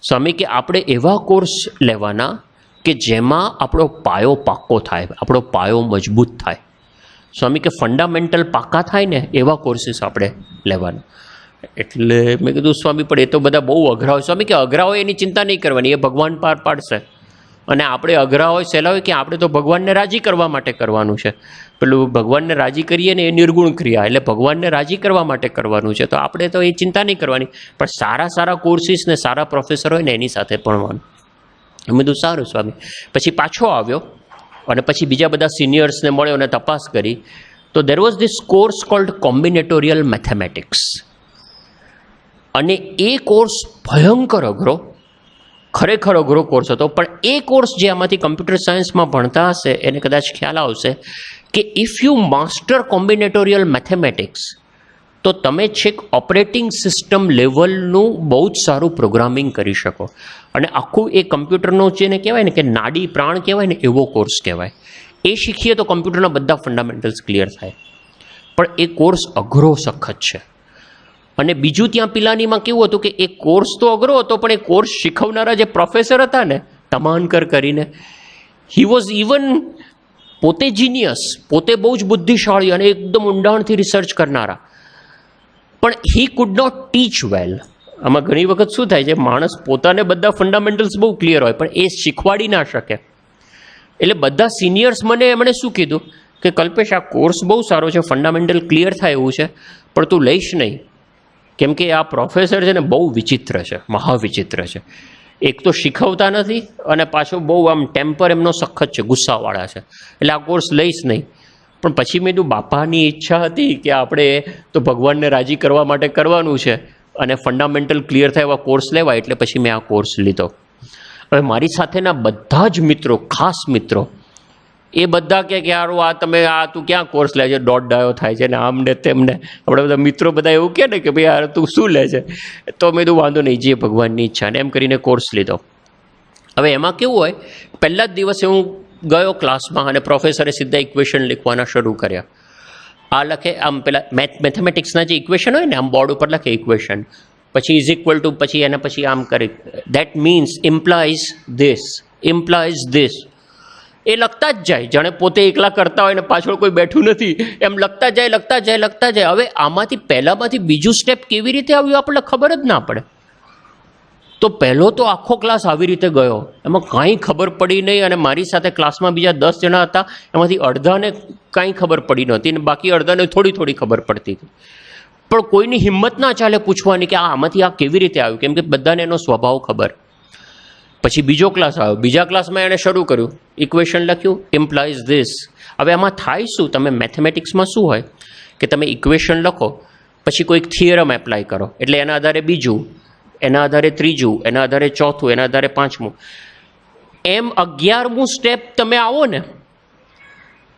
સ્વામી કે આપણે એવા કોર્સ લેવાના કે જેમાં આપણો પાયો પાક્કો થાય, આપણો પાયો મજબૂત થાય. સ્વામી કે ફંડામેન્ટલ પાકા થાય ને એવા કોર્સીસ આપણે લેવાના. એટલે મેં કીધું સ્વામી પણ એ તો બધા બહુ અઘરા હોય. સ્વામી કે અઘરા હોય એની ચિંતા નહીં કરવાની, એ ભગવાન પાર પાડશે. અને આપણે અઘરા હોય સહેલા હોય કે આપણે તો ભગવાનને રાજી કરવા માટે કરવાનું છે. પેલું ભગવાનને રાજી કરીએ ને એ નિર્ગુણ ક્રિયા, એટલે ભગવાનને રાજી કરવા માટે કરવાનું છે. તો આપણે તો એ ચિંતા નહીં કરવાની, પણ સારા કોર્સીસ ને સારા પ્રોફેસર હોય ને એની સાથે ભણવાનું. મેં કીધું સારું સ્વામી. પછી પાછો આવ્યો અને પછી બીજા બધા સિનિયર્સને મળ્યો અને તપાસ કરી. તો there was this course called combinatorial mathematics. અને એ કોર્સ ભયંકર અઘરો, ખરેખર અઘરો કોર્સ હતો. પણ એ કોર્સ જે આમાંથી કમ્પ્યુટર સાયન્સમાં ભણતા હશે એને કદાચ ખ્યાલ આવશે કે ઇફ યુ માસ્ટર કોમ્બિનેટોરિયલ મેથેમેટિક્સ તો તમે છેક ઓપરેટિંગ સિસ્ટમ લેવલનું બહુ જ સારું પ્રોગ્રામિંગ કરી શકો. અને આખું એ કમ્પ્યુટરનો જેને કહેવાય ને કે નાડી પ્રાણ કહેવાય ને એવો કોર્સ કહેવાય. એ શીખીએ તો કમ્પ્યુટરના બધા ફંડામેન્ટલ્સ ક્લિયર થાય. પણ એ કોર્સ અઘરો સખત છે. અને બીજું ત્યાં પિલાનીમાં કેવું હતું કે એ કોર્સ તો અઘરો હતો, પણ એ કોર્સ શીખવનારા જે પ્રોફેસર હતા ને તમાનકર કરીને, હી વોઝ ઇવન પોતે જીનિયસ, પોતે બહુ જ બુદ્ધિશાળી અને એકદમ ઊંડાણથી રિસર્ચ કરનારા, પણ હી કુડ નોટ ટીચ વેલ. આમાં ઘણી વખત શું થાય છે, માણસ પોતાને બધા ફંડામેન્ટલ્સ બહુ ક્લિયર હોય પણ એ શીખવાડી ના શકે. એટલે બધા સિનિયર્સ મને એમણે શું કીધું કે કલ્પેશ આ કોર્સ બહુ સારો છે, ફંડામેન્ટલ ક્લિયર થાય એવું છે, પણ તું લઈશ નહીં. કેમ કે આ પ્રોફેસર છે ને બહુ વિચિત્ર છે, મહાવિચિત્ર છે. એક તો શીખવતા નથી અને પાછો બહુ આમ ટેમ્પર એમનો સખત છે, ગુસ્સાવાળા છે. એટલે આ કોર્સ લઈશ નહીં. પણ પછી મેં કીધું બાપાની ઈચ્છા હતી કે આપણે તો ભગવાનને રાજી કરવા માટે કરવાનું છે અને ફંડામેન્ટલ ક્લિયર થાય એવા કોર્સ લેવાય, એટલે પછી મેં આ કોર્સ લીધો. હવે મારી સાથેના બધા જ મિત્રો, ખાસ મિત્રો, એ બધા કે યાર આ તમે આ તું ક્યાં કોર્સ લે છે, દોઢ ડાયો થાય છે ને આમ ને તેમને. આપણે બધા મિત્રો બધા એવું કહે ને કે ભાઈ યાર તું શું લે છે, તો મેં કીધું વાંધો નહીં, જે ભગવાનની ઈચ્છા ને એમ કરીને કોર્સ લીધો. હવે એમાં કેવું હોય, પહેલા જ દિવસે હું ગયો ક્લાસમાં અને પ્રોફેસરે સીધા ઇક્વેશન લખવાના શરૂ કર્યા. આ લખે આમ પેલા મેથેમેટિક્સના જે ઇક્વેશન હોય ને આમ બોર્ડ ઉપર લખે ઇક્વેશન, પછી ઇઝ ઇક્વલ ટુ, પછી એના પછી આમ કરી દેટ મીન્સ ઇમ્પ્લાઇઝ ધીસ. એ લખતા જ જાય, જાણે પોતે એકલા કરતા હોય ને પાછળ કોઈ બેઠું નથી એમ લખતા જાય. હવે આમાંથી પહેલાંમાંથી બીજું સ્ટેપ કેવી રીતે આવ્યું આપણને ખબર જ ના પડે. તો પહેલો તો આખો ક્લાસ આવી રીતે ગયો, એમાં કાંઈ ખબર પડી નહીં. અને મારી સાથે ક્લાસમાં બીજા 10 જણા હતા, એમાંથી અડધાને કાંઈ ખબર પડી નહોતી અને બાકી અડધાને થોડી ખબર પડતી હતી. પણ કોઈની હિંમત ના ચાલે પૂછવાની કે આમાંથી આ કેવી રીતે આવ્યું, કેમ કે બધાને એનો સ્વભાવ ખબર. પછી બીજો ક્લાસ આવ્યો, બીજા ક્લાસમાં એણે શરૂ કર્યું, ઇક્વેશન લખ્યું, ઇમ્પ્લાઇઝ ધીસ. હવે આમાં થાય શું, તમે મેથેમેટિક્સમાં શું હોય કે તમે ઇક્વેશન લખો, પછી કોઈક થિયરમ એપ્લાય કરો, એટલે એના આધારે બીજું, એના આધારે ત્રીજું, એના આધારે ચોથું, એના આધારે પાંચમું, એમ 11મું સ્ટેપ તમે આવો ને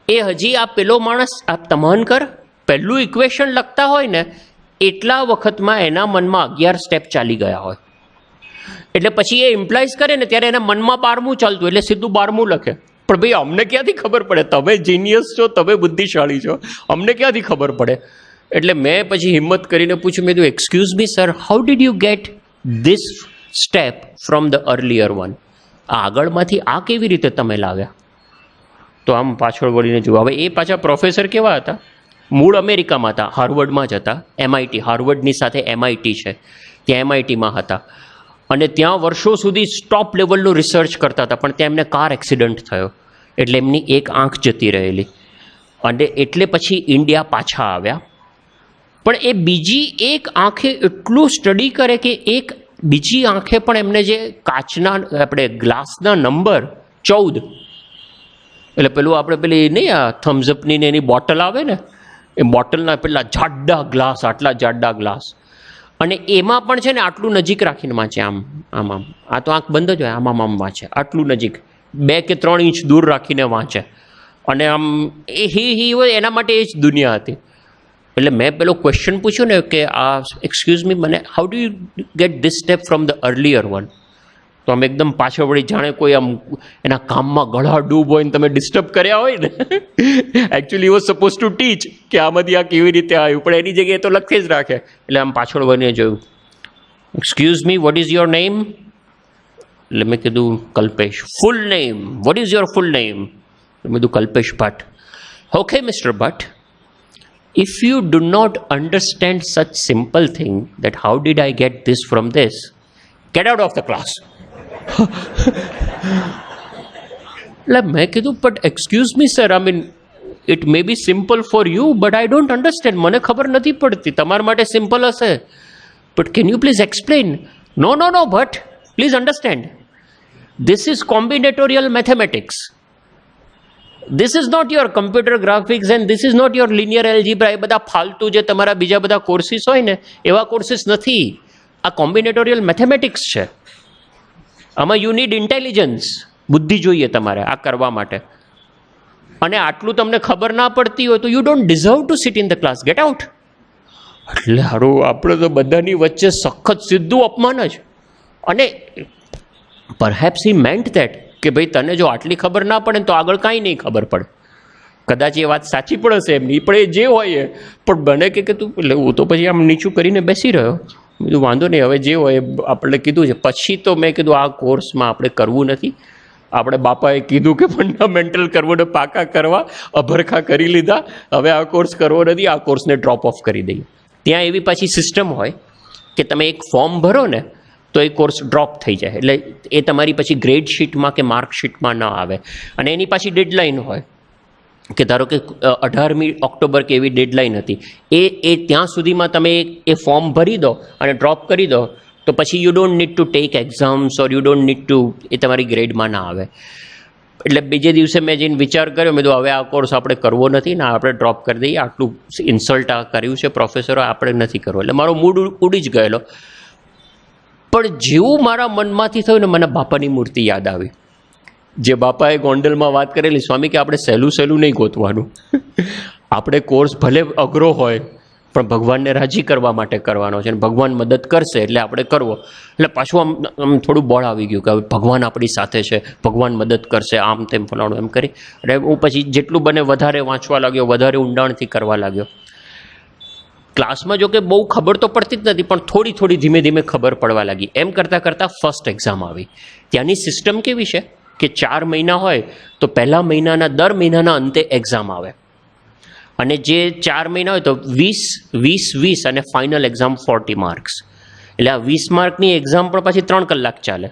એ હજી આ પેલો માણસ આ તમાનકર પહેલું ઇક્વેશન લખતા હોય ને એટલા વખતમાં એના મનમાં 11 સ્ટેપ ચાલી ગયા હોય. એટલે પછી એ ઇમ્પ્લાઇઝ કરે ને ત્યારે એના મનમાં 12મું ચાલતું, એટલે સીધું 12મું લખે. પણ ભાઈ અમને ક્યાંથી ખબર પડે, તમે જીનિયસ છો, તમે બુદ્ધિશાળી છો, અમને ક્યાંથી ખબર પડે. એટલે મેં પછી હિંમત કરીને પૂછ્યું, મેં કીધું excuse me sir, how did you get this step from the earlier one? આગળમાંથી આ કેવી રીતે તમે લાવ્યા? તો આમ પાછળ વળીને જુઓ. હવે એ પાછા પ્રોફેસર કેવા હતા, મૂળ અમેરિકામાં હતા, હાર્વર્ડમાં જ હતા, MIT, હાર્વર્ડની સાથે MIT છે, ત્યાં MITમાં હતા. અને ત્યાં વર્ષો સુધી ટોપ લેવલનું રિસર્ચ કરતા હતા. પણ ત્યાં એમને કાર એક્સિડન્ટ થયો એટલે એમની એક આંખ જતી રહેલી અને એટલે પછી ઇન્ડિયા પાછા આવ્યા. પણ એ બીજી એક આંખે એટલું સ્ટડી કરે કે એક બીજી આંખે પણ એમને જે કાચના આપણે ગ્લાસના નંબર 14, એટલે પેલું આપણે પેલી નહીં આ થમ્સઅપની ને એની બોટલ આવે ને એ બોટલના પેલા જાડા ગ્લાસ, આટલા જાડા ગ્લાસ, અને એમાં પણ છે ને આટલું નજીક રાખીને વાંચે, આમ આમ આમ. આ તો આંખ બંધ જ હોય, આમ આમ આમ વાંચે, આટલું નજીક 2 કે 3 ઇંચ દૂર રાખીને વાંચે. અને આમ એ હોય એના માટે એ જ દુનિયા હતી. એટલે મેં પેલો ક્વેશ્ચન પૂછ્યો ને કે આ એક્સક્યુઝ મી, મને how do you get this step from the earlier one? તો આમ એકદમ પાછળ વળી જાણે કોઈ આમ એના કામમાં ગળા ડૂબ હોય ને તમે ડિસ્ટર્બ કર્યા હોય ને. Actually was suppose to teach કે આમાંથી આ કેવી રીતે આવ્યું, પણ એની જગ્યાએ તો લખી જ રાખે. એટલે આમ પાછળ વળીને જોયું, excuse me, what is your name? એટલે મેં કીધું કલ્પેશ. ફૂલ name, what is your full name? મેં કીધું Kalpesh Bhatt. Okay mister Bhatt, if you do not understand such simple thing that how did I get this from this, get out of the class. એટલે મેં કીધું but excuse me sir, I mean it may be simple for you but I don't understand. મને ખબર નથી પડતી, તમારા માટે simple હશે, but can you please explain? No no no Bhatt, please understand, this is combinatorial mathematics. This is not your computer graphics and this is not your linear algebra. એ બધા ફાલતુ જે તમારા બીજા બધા કોર્સિસ હોય ને એવા કોર્સિસ નથી. આ કોમ્બિનેટોરિયલ મેથેમેટિક્સ છે. આમાં યુ નીડ ઇન્ટેલિજન્સ, બુદ્ધિ જોઈએ તમારે આ કરવા માટે. અને આટલું તમને ખબર ના પડતી હોય તો you don't deserve to sit in the class, get out. એટલે સારું, આપણે તો બધાની વચ્ચે સખત સીધું અપમાન જ. અને પરહેપ્સ હી મેન્ટ ધેટ કે ભાઈ તને જો આટલી ખબર ના પડે તો આગળ કાંઈ નહીં ખબર પડે. કદાચ એ વાત સાચી પણ હશે એમની, પણ એ જે હોય એ પણ બને કે તું એટલે હું તો પછી આમ નીચું કરીને બેસી રહ્યો. બીજું વાંધો નહીં, હવે જે હોય આપણે કીધું છે. પછી તો મેં કીધું આ કોર્સમાં આપણે કરવું નથી. આપણે બાપાએ કીધું કે ફંડામેન્ટલ કરવું ને પાકા કરવા, અભરખા કરી લીધા. હવે આ કોર્સ કરવો નથી, આ કોર્સને ડ્રોપ ઓફ કરી દઈએ. ત્યાં એવી પાછી સિસ્ટમ હોય કે તમે એક ફોર્મ ભરો ને તો એ કોર્સ ડ્રોપ થઈ જાય. એટલે એ તમારી પછી ગ્રેડ શીટમાં કે માર્કશીટમાં ન આવે. અને એની પાછી ડેડલાઇન હોય કે ધારો કે 18મી ઓક્ટોબર કે એવી ડેડલાઇન હતી, એ ત્યાં સુધીમાં તમે એ ફોર્મ ભરી દો અને ડ્રોપ કરી દો તો પછી you don't need to take exams or you don't need to, એ તમારી ગ્રેડમાં ના આવે. એટલે બીજે દિવસે મેં જઈને વિચાર કર્યો, મેં કીધું હવે આ કોર્સ આપણે કરવો નથી ને આપણે ડ્રોપ કરી દઈએ. આટલું ઇન્સલ્ટ આ કર્યું છે પ્રોફેસરો, આપણે નથી કરવો. એટલે મારો મૂડ ઉડી જ ગયેલો. પણ જેવું મારા મનમાંથી થયું ને મને બાપાની મૂર્તિ યાદ આવી. જે બાપાએ ગોંડલમાં વાત કરેલી, સ્વામી કે આપણે સહેલું સહેલું નહીં ગોતવાનું. આપણે કોર્સ ભલે અઘરો હોય પણ ભગવાનને રાજી કરવા માટે કરવાનો છે, અને ભગવાન મદદ કરશે એટલે આપણે કરવો. એટલે પાછું આમ થોડું બળ આવી ગયું કે હવે ભગવાન આપણી સાથે છે, ભગવાન મદદ કરશે, આમ તેમ ફલાણું એમ કરી. એટલે હું પછી જેટલું બને વધારે વાંચવા લાગ્યો, વધારે ઊંડાણથી કરવા લાગ્યો. ક્લાસમાં જો કે બહુ ખબર તો પડતી જ નથી, પણ થોડી થોડી ધીમે ધીમે ખબર પડવા લાગી. એમ કરતાં કરતાં ફર્સ્ટ એક્ઝામ આવી. ત્યાંની સિસ્ટમ કેવી છે કે 4 મહિના હોય તો પહેલા મહિનાના દર મહિનાના અંતે એક્ઝામ આવે. અને જે 4 મહિના હોય તો 20 અને ફાઇનલ એક્ઝામ 40 માર્ક્સ. એટલે આ 20 માર્કની એક્ઝામ પણ પાછી 3 કલાક ચાલે.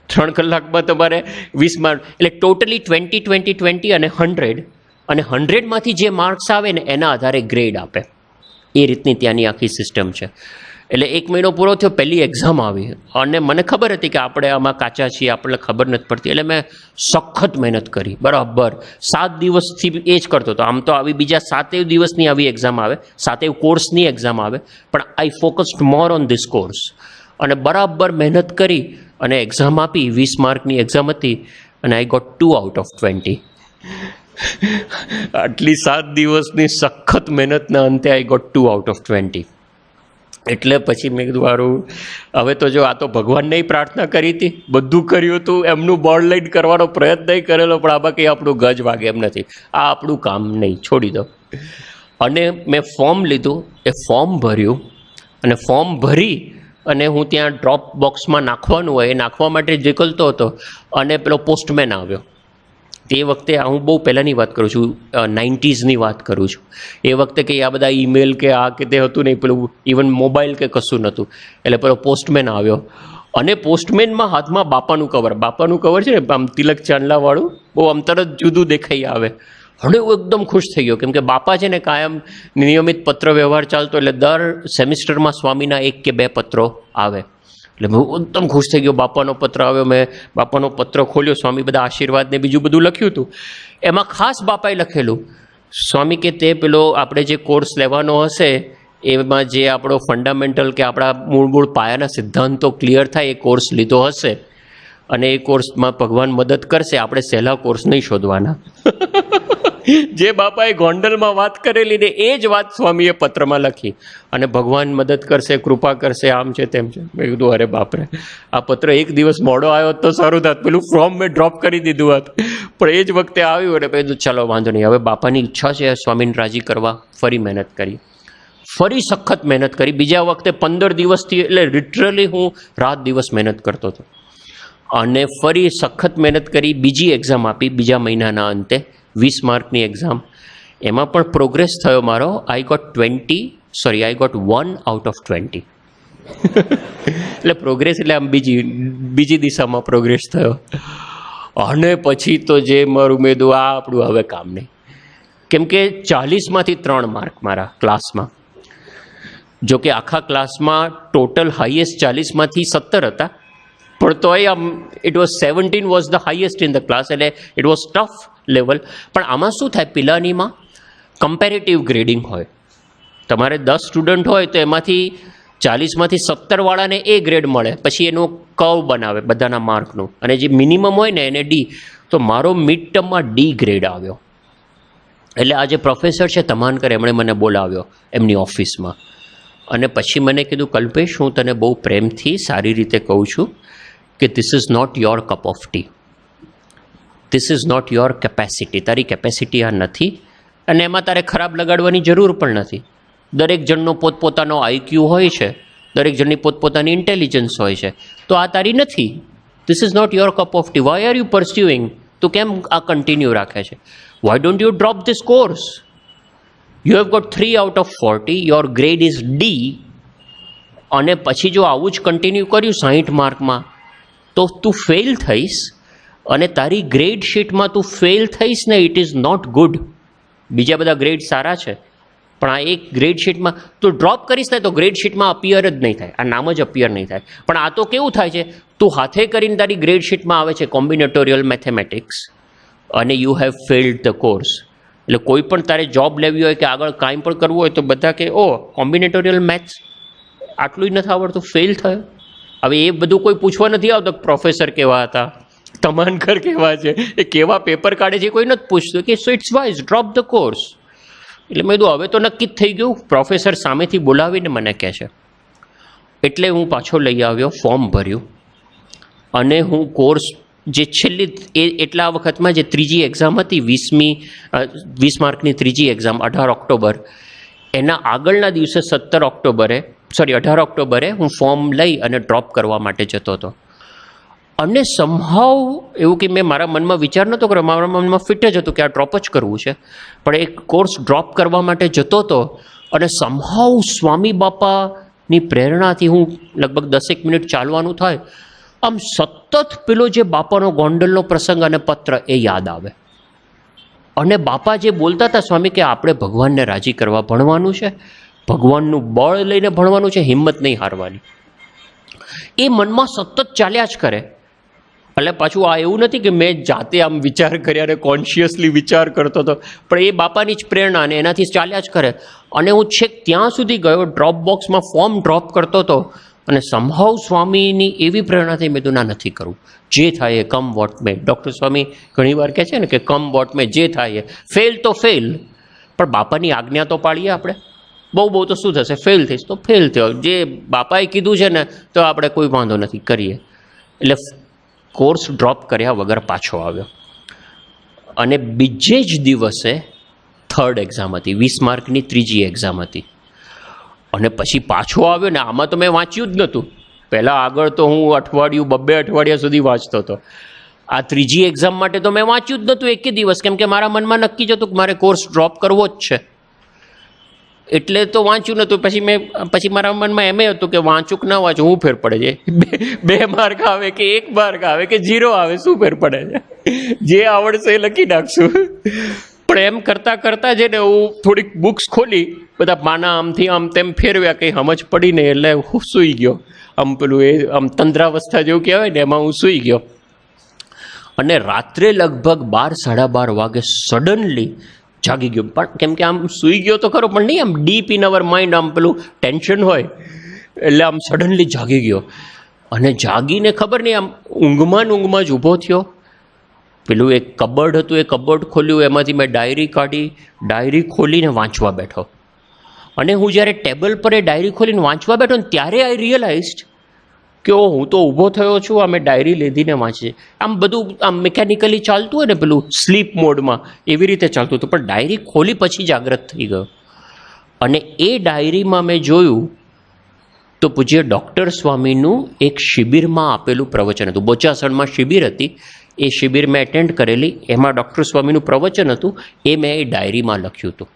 3 કલાકમાં તમારે 20 માર્ક, એટલે ટોટલી 20 20 20 અને 100. અને 100માંથી જે માર્ક્સ આવે ને એના આધારે ગ્રેડ આપે. એ રીતની ત્યાંની આખી સિસ્ટમ છે. એટલે 1 મહિનો પૂરો થયો, પહેલી એક્ઝામ આવી અને મને ખબર હતી કે આપણે આમાં કાચા છીએ, આપણને ખબર નથી પડતી. એટલે મેં સખત મહેનત કરી, બરાબર 7 દિવસથી એ જ કરતો હતો. આમ તો આવી બીજા 7 દિવસની આવી એક્ઝામ આવે, 7 કોર્સની એક્ઝામ આવે, પણ I focused more on this course. અને બરાબર મહેનત કરી અને એક્ઝામ આપી. 20 માર્કની એક્ઝામ હતી અને આઈ ગોટ 2 આઉટ ઓફ 20. આટલી 7 દિવસની સખત મહેનતના અંતે આઈ ગોટ 2 આઉટ ઓફ 20. એટલે પછી મેં કીધું સારું, હવે તો જો આ તો ભગવાનને પ્રાર્થના કરી હતી, બધું કર્યું હતું, એમનું બોર્ડ લાઈન કરવાનો પ્રયત્ન કરેલો, પણ આમાં કંઈ આપણું ગજ વાગે એમ નથી. આ આપણું કામ નહીં, છોડી દો. અને મેં ફોર્મ લીધું, એ ફોર્મ ભર્યું અને ફોર્મ ભરી અને હું ત્યાં ડ્રોપ બોક્સમાં નાખવાનું હોય એ નાખવા માટે નીકળતો હતો અને પેલો પોસ્ટમેન આવ્યો. તે વખતે હું બહુ પહેલાંની વાત કરું છું, 90sની વાત કરું છું. એ વખતે કંઈ આ બધા ઈમેલ કે આ કે તે હતું નહીં, પેલું ઇવન મોબાઈલ કે કશું નહોતું. એટલે પેલો પોસ્ટમેન આવ્યો અને પોસ્ટમેનમાં હાથમાં બાપાનું કવર છે ને, આમ તિલક ચાંદલાવાળું, બહુ આમ તરત જુદું દેખાઈ આવે. હવે હું એકદમ ખુશ થઈ ગયો, કેમ કે બાપા છે ને કાયમ નિયમિત પત્ર વ્યવહાર ચાલતો, એટલે દર સેમિસ્ટરમાં સ્વામીના 1 કે 2 પત્રો આવે. એટલે હું એકદમ ખુશ થઈ ગયો. બાપાનો પત્ર આવ્યો, મેં બાપાનો પત્ર ખોલ્યો. સ્વામી બધા આશીર્વાદ ને બીજું બધું લખ્યું હતું. એમાં ખાસ બાપાએ લખેલું, સ્વામી કે તે પેલો આપણે જે કોર્સ લેવાનો હશે એમાં જે આપણો ફંડામેન્ટલ કે આપણા મૂળ પાયાના સિદ્ધાંતો ક્લિયર થાય એ કોર્સ લીધો હશે અને એ કોર્સમાં ભગવાન મદદ કરશે. આપણે સહેલા કોર્સ નહીં શોધવાના. જે બાપાએ ગોંડલમાં વાત કરેલી ને એ જ વાત સ્વામીએ પત્રમાં લખી, અને ભગવાન મદદ કરશે, કૃપા કરશે, આમ છે તેમ છે. મેં કીધું અરે બાપરે, આ પત્ર એક દિવસ મોડો આવ્યો તો સારું થાત, પેલું ફોર્મ મેં ડ્રોપ કરી દીધું હોત, પણ એ જ વખતે આવ્યું એટલે કીધું ચલો વાંધો નહીં, હવે બાપાની ઈચ્છા છે સ્વામીને રાજી કરવા. ફરી મહેનત કરી, ફરી સખત મહેનત કરી. બીજા વખતે 15 દિવસથી, એટલે લિટરલી હું રાત દિવસ મહેનત કરતો હતો, અને ફરી સખત મહેનત કરી. બીજી એક્ઝામ આપી બીજા મહિનાના અંતે, 20 માર્કની એક્ઝામ. એમાં પણ પ્રોગ્રેસ થયો મારો. I got 1 out of 20. એટલે પ્રોગ્રેસ એટલે આમ બીજી દિશામાં પ્રોગ્રેસ થયો. અને પછી તો જે મારું મેં કીધું આ આપણું હવે કામ નહીં, કેમ કે 40માંથી 3 માર્ક મારા ક્લાસમાં. જો કે આખા ક્લાસમાં ટોટલ હાઈએસ્ટ 40માંથી 17 હતા, પણ તોય આમ it was 17 was the highest in the class, એટલે ઇટ વોઝ ટફ લેવલ. પણ આમાં શું થાય, પિલાનીમાં કમ્પેરેટિવ ગ્રેડિંગ હોય. તમારે 10 સ્ટુડન્ટ હોય તો એમાંથી 40માંથી 17 વાળાને એ ગ્રેડ મળે, પછી એનું કર્વ બનાવે બધાના માર્કનું, અને જે મિનિમમ હોય ને એને ડી. તો મારો મિડ ટર્મમાં ડી ગ્રેડ આવ્યો. એટલે આ જે પ્રોફેસર છે તમાનકર, એમણે મને બોલાવ્યો એમની ઓફિસમાં, અને પછી મને કીધું કલ્પેશ, હું તને બહુ પ્રેમથી સારી રીતે કહું છું કે this is not your cup of tea, this is not your capacity. તારી કેપેસિટી આ નથી, અને એમાં તારે ખરાબ લગાડવાની જરૂર પણ નથી. દરેક જણનો પોતપોતાનો આઈક્યુ હોય છે, દરેક જણની પોતપોતાની ઇન્ટેલિજન્સ હોય છે, તો આ તારી નથી. This is not your cup of tea. Why are you pursuing? તું કેમ આ કન્ટિન્યુ રાખે છે? Why don't you drop this course? You have got 3 out of 40, your grade is D. અને પછી જો આવું જ કન્ટિન્યુ કર્યું 60 માર્કમાં, તો તું ફેલ થઈશ, અને તારી ગ્રેડ શીટમાં તું ફેલ થઈશ ને, ઇટ ઇઝ નોટ ગુડ. બીજા બધા ગ્રેડ સારા છે, પણ આ એક ગ્રેડ શીટમાં તું ડ્રોપ કરીશ ને તો ગ્રેડ શીટમાં અપિયર જ નહીં થાય, આ નામ જ અપિયર નહીં થાય. પણ આ તો કેવું થાય છે, તું હાથે કરીને તારી ગ્રેડ શીટમાં આવે છે કોમ્બિનેટોરિયલ મેથેમેટિક્સ, અને you have failed the course. એટલે કોઈ પણ તારે જોબ લેવી હોય કે આગળ કાંઈ પણ કરવું હોય તો બધા કે ઓ કોમ્બિનેટોરિયલ મેથ્સ આટલું જ નથી આવડતું, ફેલ થયો. હવે એ બધું કોઈ પૂછવા નથી આવતું પ્રોફેસર કેવા હતા, તમાનકર કેવા છે, એ કેવા પેપર કાઢે છે, કોઈ નથી પૂછતું કે so it's wise drop the course. એટલે મેં કીધું હવે તો નક્કી જ થઈ ગયું. પ્રોફેસર સામેથી બોલાવીને મને કહે છે. એટલે હું પાછો લઈ આવ્યો, ફોર્મ ભર્યું, અને હું કોર્સ જે છેલ્લી એટલા વખતમાં જે ત્રીજી એક્ઝામ હતી, 20 માર્કની ત્રીજી એક્ઝામ 18 ઓક્ટોબર, એના આગળના દિવસે 18 ઓક્ટોબરે હું ફોર્મ લઈ અને ડ્રોપ કરવા માટે જતો હતો. અને સમહાવ એવું કે મેં મારા મનમાં વિચાર નહોતો કર્યો, મારા મનમાં ફિટ જ હતું કે આ ડ્રોપ જ કરવું છે, પણ એક કોર્સ ડ્રોપ કરવા માટે જતો હતો. અને સમહાવ સ્વામી બાપાની પ્રેરણાથી હું લગભગ 10 મિનિટ ચાલવાનું થાય, આમ સતત પેલો જે બાપાનો ગોંડલનો પ્રસંગ અને પત્ર એ યાદ આવે. અને બાપા જે બોલતા હતા સ્વામી કે આપણે ભગવાનને રાજી કરવા ભણવાનું છે, ભગવાનનું બળ લઈને ભણવાનું છે, હિંમત નહીં હારવાની, એ મનમાં સતત ચાલ્યા જ કરે. એટલે પાછું આ એવું નથી કે મેં જાતે આમ વિચાર કર્યા અને કોન્શિયસલી વિચાર કરતો હતો, પણ એ બાપાની જ પ્રેરણા અને એનાથી ચાલ્યા જ કરે. અને હું છેક ત્યાં સુધી ગયો, ડ્રોપ બોક્સમાં ફોર્મ ડ્રોપ કરતો હતો, અને સંભાવ સ્વામીની એવી પ્રેરણાથી મેં ના નથી કરવું, જે થાય એ કમ વોટ મે. ડૉક્ટર સ્વામી ઘણીવાર કહે છે ને કે કમ વોટ મે, જે થાય એ, ફેલ તો ફેલ, પણ બાપાની આજ્ઞા તો પાડીએ આપણે. બહુ તો શું થશે, ફેલ થઈશ તો ફેલ થયો, જે બાપાએ કીધું છે ને તો આપણે કોઈ વાંધો નથી, કરીએ. એટલે કોર્સ ડ્રોપ કર્યા વગર પાછો આવ્યો. અને બીજે જ દિવસે 3rd એક્ઝામ હતી, 20 માર્કની ત્રીજી એક્ઝામ હતી. અને પછી પાછો આવ્યો ને, આમાં તો મેં વાંચ્યું જ નહોતું. પહેલાં આગળ તો હું 2 અઠવાડિયા સુધી વાંચતો હતો. આ ત્રીજી એક્ઝામ માટે તો મેં વાંચ્યું જ નહોતું એક દિવસ, કેમ કે મારા મનમાં નક્કી જ હતું કે મારે કોર્સ ડ્રોપ કરવો જ છે, એટલે તો વાંચ્યું નહોતું. પછી મારા મનમાં એમ હતું કે વાંચું કે ના વાંચું, શું ફેર પડે છે, 2 માર્ક આવે કે 1 માર્ક આવે કે 0 આવે, શું ફેર પડે છે, જે આવડશે એ લખી નાખશું. પણ એમ કરતાં છે ને હું થોડીક બુક્સ ખોલી, બધા પાના આમથી આમ તેમ ફેરવ્યા, કંઈ સમજ પડી નહીં, એટલે હું સૂઈ ગયો. આમ પેલું એ આમ તંદ્રાવસ્થા જેવું કહેવાય ને, એમાં હું સૂઈ ગયો. અને રાત્રે લગભગ 12-12:30 વાગે સડનલી જાગી ગયો. પણ કેમ કે આમ સૂઈ ગયો તો ખરો, પણ નહીં આમ ડીપ ઇન અવર માઇન્ડ આમ પેલું ટેન્શન હોય, એટલે આમ સડનલી જાગી ગયો. અને જાગીને ખબર નહીં આમ ઊંઘમાં જ ઊભો થયો. પેલું એક કબર્ડ હતું, એ કબર્ડ ખોલ્યું, એમાંથી મેં ડાયરી કાઢી, ડાયરી ખોલીને વાંચવા બેઠો. અને હું જ્યારે ટેબલ પર એ ડાયરી ખોલીને વાંચવા બેઠો ને ત્યારે આઈ રિયલાઇઝડ કે ઓ હું તો ઊભો થયો છું, આ મેં ડાયરી લીધીને વાંચી. આમ બધું આમ મિકેનિકલી ચાલતું હોય ને, પેલું સ્લીપ મોડમાં એવી રીતે ચાલતું હતું, પણ ડાયરી ખોલી પછી જાગ્રત થઈ ગયો. અને એ ડાયરીમાં મેં જોયું તો પૂજ્ય ડૉક્ટર સ્વામીનું એક શિબિરમાં આપેલું પ્રવચન હતું. બોચાસણમાં શિબિર હતી, એ શિબિર મેં એટેન્ડ કરેલી, એમાં ડૉક્ટર સ્વામીનું પ્રવચન હતું, એ મેં એ ડાયરીમાં લખ્યું હતું.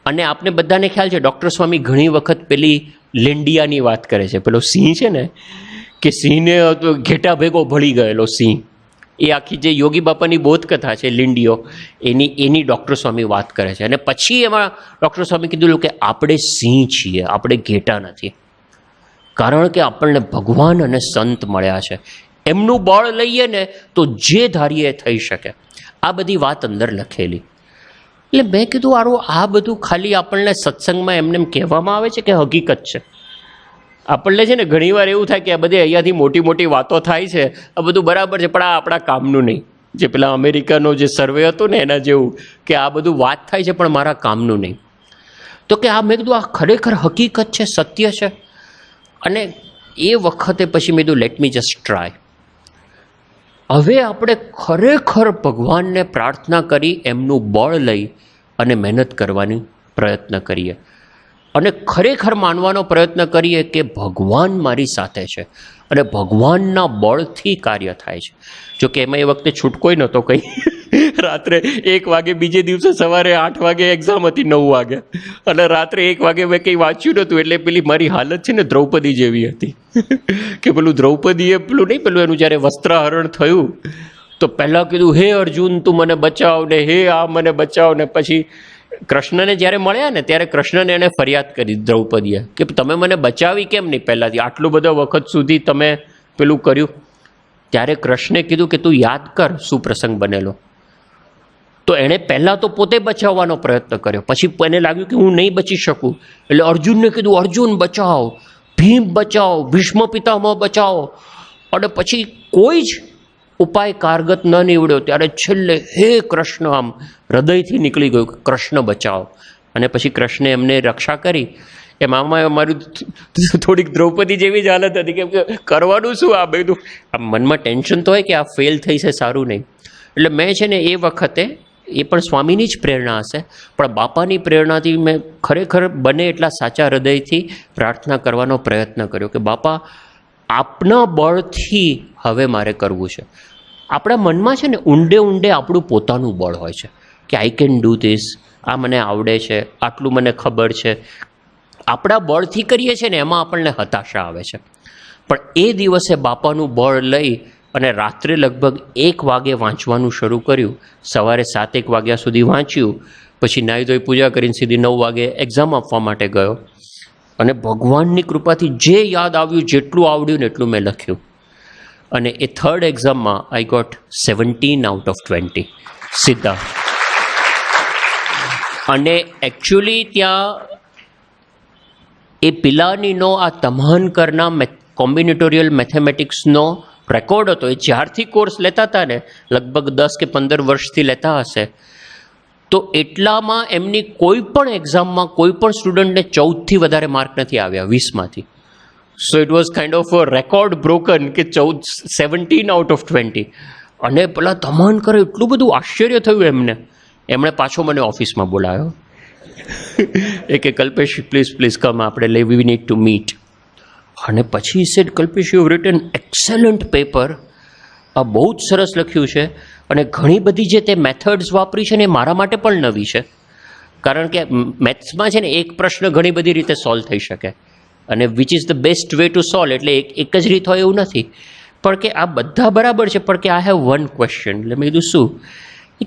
અને આપને બધાને ખ્યાલ છે ડૉક્ટર સ્વામી ઘણી વખત પેલી લેંડિયાની વાત કરે છે. પેલો સિંહ છે ને, કે સિંહને ઘેટા ભેગો ભળી ગયેલો સિંહ, એ આખી જે યોગી બાપાની બોધકથા છે લીંડિયો, એની ડૉક્ટર સ્વામી વાત કરે છે. અને પછી એમાં ડૉક્ટર સ્વામી કીધું કે આપણે સિંહ છીએ, આપણે ઘેટા નથી. કારણ કે આપણને ભગવાન અને સંત મળ્યા છે, એમનું બળ લઈએ ને તો જે ધારીએ થઈ શકે. આ બધી વાત અંદર લખેલી. એટલે મેં કીધું આ બધું ખાલી આપણને સત્સંગમાં એમને એમ કહેવામાં આવે છે કે હકીકત છે? આપણને છે ને ઘણીવાર એવું થાય કે આ બધી અહીંયાથી મોટી મોટી વાતો થાય છે, આ બધું બરાબર છે, પણ આ આપણા કામનું નહીં. જે પેલા અમેરિકાનો જે સર્વે હતો ને એના જેવું, કે આ બધું વાત થાય છે પણ મારા કામનું નહીં. તો કે મેં કીધું આ ખરેખર હકીકત છે, સત્ય છે. અને એ વખતે પછી મેં કીધું લેટ મી જસ્ટ ટ્રાય. હવે આપણે ખરેખર ભગવાનને પ્રાર્થના કરી એમનું બળ લઈ અને મહેનત કરવાની પ્રયત્ન કરીએ, અને ખરેખર માનવાનો પ્રયત્ન કરીએ કે ભગવાન મારી સાથે છે અને ભગવાનના બળથી કાર્ય થાય છે. જોકે એમાં એ વખતે છૂટકોય નહોતો કંઈ. રાત્રે 1 વાગે, બીજે દિવસે સવારે 8 વાગે એક્ઝામ હતી, 9 વાગે, અને રાત્રે 1 વાગે મેં કંઈ વાંચ્યું નહોતું. એટલે પેલી મારી હાલત છે ને દ્રૌપદી જેવી હતી. કે પેલું દ્રૌપદીએ પેલું એનું જ્યારે વસ્ત્રાહરણ થયું તો પહેલાં કીધું હે અર્જુન તું મને બચાવ ને, હે આ મને બચાવ ને. પછી કૃષ્ણને જ્યારે મળ્યા ને ત્યારે કૃષ્ણને એણે ફરિયાદ કરી દ્રૌપદીએ કે તમે મને બચાવી કેમ નહીં પહેલાંથી, આટલું બધો વખત સુધી તમે પેલું કર્યું. ત્યારે કૃષ્ણે કીધું કે તું યાદ કર શું પ્રસંગ બનેલો. તો એણે પહેલાં તો પોતે બચાવવાનો પ્રયત્ન કર્યો, પછી એને લાગ્યું કે હું નહીં બચી શકું, એટલે અર્જુનને કીધું અર્જુન બચાવ, ભીમ બચાવ, ભીષ્મ પિતામહ બચાવો. અને પછી કોઈ જ ઉપાય કારગત ન નીવડ્યો ત્યારે છેલ્લે હે કૃષ્ણ આમ હૃદયથી નીકળી ગયું કે કૃષ્ણ બચાવ. અને પછી કૃષ્ણે એમને રક્ષા કરી. એમ આમાં અમારું થોડીક દ્રૌપદી જેવી જ હાલત હતી, કેમ કે કરવાનું શું આ બધું. આ મનમાં ટેન્શન તો હોય કે આ ફેલ થઈ છે, સારું નહીં. એટલે મેં છે ને એ વખતે, એ પણ સ્વામીની જ પ્રેરણા હશે, પણ બાપાની પ્રેરણાથી મેં ખરેખર બને એટલા સાચા હૃદયથી પ્રાર્થના કરવાનો પ્રયત્ન કર્યો કે બાપા આપના બળથી હવે મારે કરવું છે. આપણા મનમાં છે ને ઊંડે ઊંડે આપણું પોતાનું બળ હોય છે કે આઈ કેન ડૂ ધીસ, આ મને આવડે છે, આટલું મને ખબર છે. આપણા બળથી કરીએ છીએ ને એમાં આપણને હતાશા આવે છે. પણ એ દિવસે બાપાનું બળ લઈ અને રાત્રે લગભગ 1 વાગે વાંચવાનું શરૂ કર્યું. સવારે 7-1 વાગ્યા સુધી વાંચ્યું, પછી નાહી ધોઈ પૂજા કરીને સીધી 9 વાગે એક્ઝામ આપવા માટે ગયો. અને ભગવાનની કૃપાથી જે યાદ આવ્યું, જેટલું આવડ્યું ને એટલું મેં લખ્યું. અને એ 3rd એક્ઝામમાં આઈ ગોટ 17 out of 20 સીધા. અને એકચ્યુઅલી ત્યાં એ પિલાનીનો આ તમાહનકરના કોમ્બિનેટોરિયલ મેથેમેટિક્સનો રેકોર્ડ હતો. એ જ્યારથી કોર્સ લેતા હતા ને, લગભગ 10 કે 15 વર્ષથી લેતા હશે, તો એટલામાં એમની કોઈ પણ એક્ઝામમાં કોઈ પણ સ્ટુડન્ટને 14થી વધારે માર્ક નથી આવ્યા 20માંથી. So it was kind of a record broken કે 17 out of 20. અને પેલા તમાહનકર એટલું બધું આશ્ચર્ય થયું એમને. એમણે પાછો મને ઓફિસમાં બોલાવ્યો. એ કે કલ્પેશ પ્લીઝ કમ, આપણે વી નીડ ટુ મીટ. અને પછી said Kalpesh you have written excellent paper, આ બહુ જ સરસ લખ્યું છે. અને ઘણી બધી જે તે મેથડ્સ વાપરી છે ને એ મારા માટે પણ નવી છે. કારણ કે મેથ્સમાં છે ને એક પ્રશ્ન ઘણી બધી રીતે સોલ્વ થઈ શકે, અને which is the best way to solve. એટલે એક જ રીત હોય એવું નથી. પણ કે આ બધા બરાબર છે, પણ કે આઈ હેવ વન ક્વેશ્ચન. એટલે મેં કીધું શું?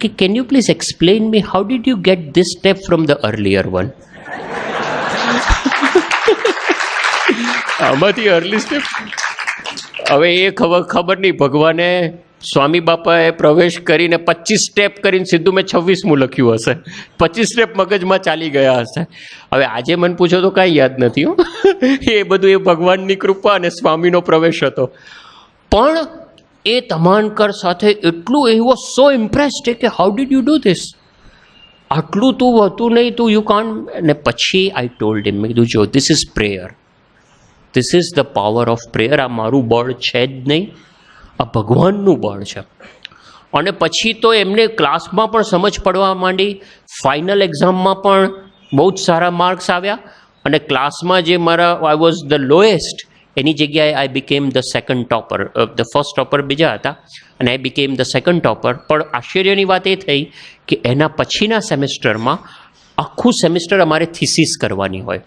કે can you please explain me how did you get this step from the earlier one? આમાંથી અર્લી સ્ટેપ હવે એ ખબર નહીં. ભગવાને સ્વામી બાપાએ પ્રવેશ કરીને 25 સ્ટેપ કરીને સીધું મેં 26મું લખ્યું હશે. 25 સ્ટેપ મગજમાં ચાલી ગયા હશે. હવે આજે મને પૂછો તો કાંઈ યાદ નથી હો. એ બધું એ ભગવાનની કૃપા અને સ્વામીનો પ્રવેશ હતો. પણ એ તમાનકર સાથે એટલું એ વોઝ સો ઇમ્પ્રેસ્ડ કે how did you do this, આટલું તું હતું નહીં, તું યુ કાન્ટ. અને પછી આઈ ટોલ્ડ હિમ, મેં કીધું જો this is prayer, this is the power of prayer. આ મારું બળ છે જ નહીં, આ ભગવાનનું બળ છે. અને પછી તો એમને ક્લાસમાં પણ સમજ પડવા માંડી, ફાઇનલ એક્ઝામમાં પણ બહુ જ સારા માર્ક્સ આવ્યા. અને ક્લાસમાં જે મારા આઈ વોઝ ધ લોએસ્ટ, એની જગ્યાએ I became the second topper. The first topper બીજા હતા અને I became the second topper. પણ આશ્ચર્યની વાત એ થઈ કે એના પછીના સેમેસ્ટરમાં આખું સેમેસ્ટર અમારે થીસીસ કરવાની હોય.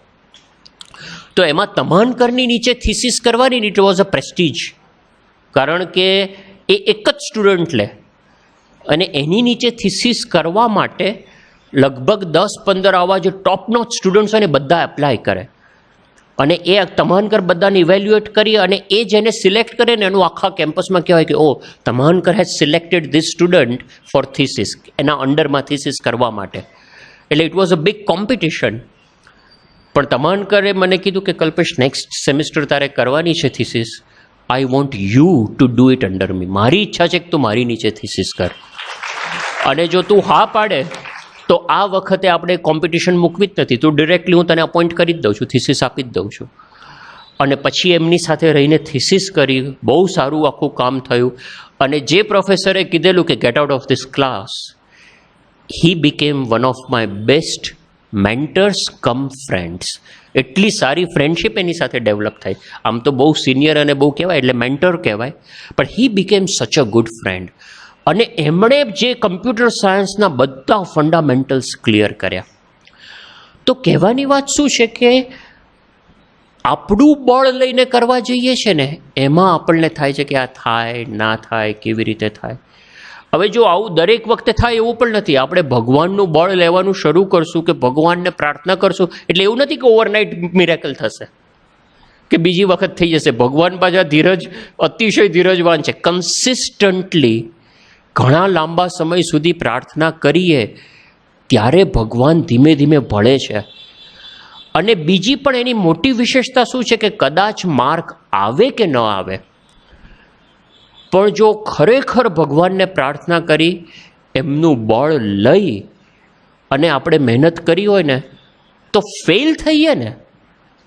તો એમાં તમાનકરની નીચે થીસીસ કરવાની, ઇટ વોઝ અ પ્રેસ્ટીજ. કારણ કે એ એક જ સ્ટુડન્ટ લે અને એની નીચે થીસીસ કરવા માટે લગભગ 10-15 આવા જે ટોપ નોચ સ્ટુડન્ટ્સ હોય ને બધા એપ્લાય કરે. અને એ તમાનકર બધાને ઇવેલ્યુએટ કરી અને એ જેને સિલેક્ટ કરે ને એનું આખા કેમ્પસમાં કહેવાય કે ઓ Tamankar has selected this student for thesis, એના અંડરમાં થીસીસ કરવા માટે. એટલે it was a big competition. પણ તમાનકરે મને કીધું કે કલ્પેશ, નેક્સ્ટ સેમિસ્ટર તારે કરવાની છે thesis, I want you to do it under me. મારી ઈચ્છા છે કે તું મારી નીચે થીસીસ કર. અને જો તું હા પાડે તો આ વખતે આપણે કોમ્પિટિશન મૂકવી જ નથી, તું ડિરેક્ટલી હું તને અપોઇન્ટ કરી જ દઉં છું, થીસીસ આપી જ દઉં છું. અને પછી એમની સાથે રહીને થીસીસ કરી, બહુ સારું આખું કામ થયું. અને જે પ્રોફેસરે કીધેલું કે get out of this class, he became one of my best mentors cum friends. એટલી સારી ફ્રેન્ડશિપ એની સાથે ડેવલપ થઈ. આમ તો બહુ સિનિયર અને બહુ કહેવાય એટલે મેન્ટર કહેવાય, પણ હી બીકેમ સચ અ ગુડ ફ્રેન્ડ. અને એમણે જે કમ્પ્યુટર સાયન્સના બધા ફંડામેન્ટલ્સ ક્લિયર કર્યા. તો કહેવાની વાત શું છે કે આપણું બળ લઈને કરવા જઈએ છે ને એમાં આપણને થાય છે કે આ થાય ના થાય, કેવી રીતે થાય. હવે જો આવું દરેક વખતે થાય એવું પણ નથી. આપણે ભગવાનનું બળ લેવાનું શરૂ કરશું કે ભગવાનને પ્રાર્થના કરશું એટલે એવું નથી કે ઓવરનાઇટ મિરેકલ થશે કે બીજી વખત થઈ જશે. ભગવાન પાછા અતિશય ધીરજવાન છે. કન્સિસ્ટન્ટલી ઘણા લાંબા સમય સુધી પ્રાર્થના કરીએ ત્યારે ભગવાન ધીમે ધીમે ભળે છે. અને બીજી પણ એની મોટી વિશેષતા શું છે કે કદાચ માર્ક આવે કે ન આવે, પણ જો ખરેખર ભગવાનને પ્રાર્થના કરી એમનું બળ લઈ અને આપણે મહેનત કરી હોય ને તો ફેલ થઈએ ને,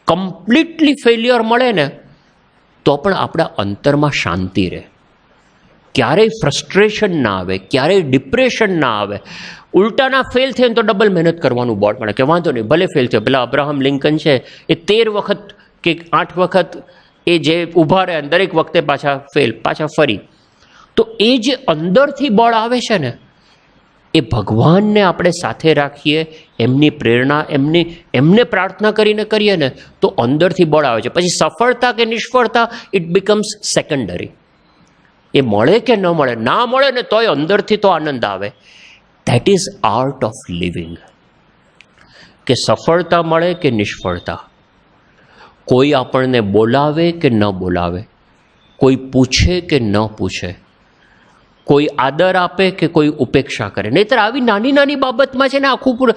કમ્પ્લીટલી ફેલ્યોર મળે ને તો પણ આપણા અંતરમાં શાંતિ રહે. ક્યારેય ફ્રસ્ટ્રેશન ના આવે, ક્યારેય ડિપ્રેશન ના આવે. ઉલટાના ફેલ થઈને તો ડબલ મહેનત કરવાનું બળ મળે કે વાંધો નહીં ભલે ફેલ થયો. પેલા અબ્રાહમ લિંકન છે એ 13 વખત કે 8 વખત એ જે ઊભા રહે દરેક વખતે પાછા ફરી. તો એ જે અંદરથી બળ આવે છે ને એ ભગવાનને આપણે સાથે રાખીએ, એમની પ્રેરણા એમને પ્રાર્થના કરીને કરીએ ને તો અંદરથી બળ આવે છે. પછી સફળતા કે નિષ્ફળતા ઇટ બીકમ્સ સેકન્ડરી. એ મળે કે ન મળે, ના મળે ને તોય અંદરથી તો આનંદ આવે. That is art of living. કે સફળતા મળે કે નિષ્ફળતા, કોઈ આપણને બોલાવે કે ન બોલાવે, કોઈ પૂછે કે ન પૂછે, કોઈ આદર આપે કે કોઈ ઉપેક્ષા કરે. નહીંતર આવી નાની નાની બાબતમાં છે ને આખું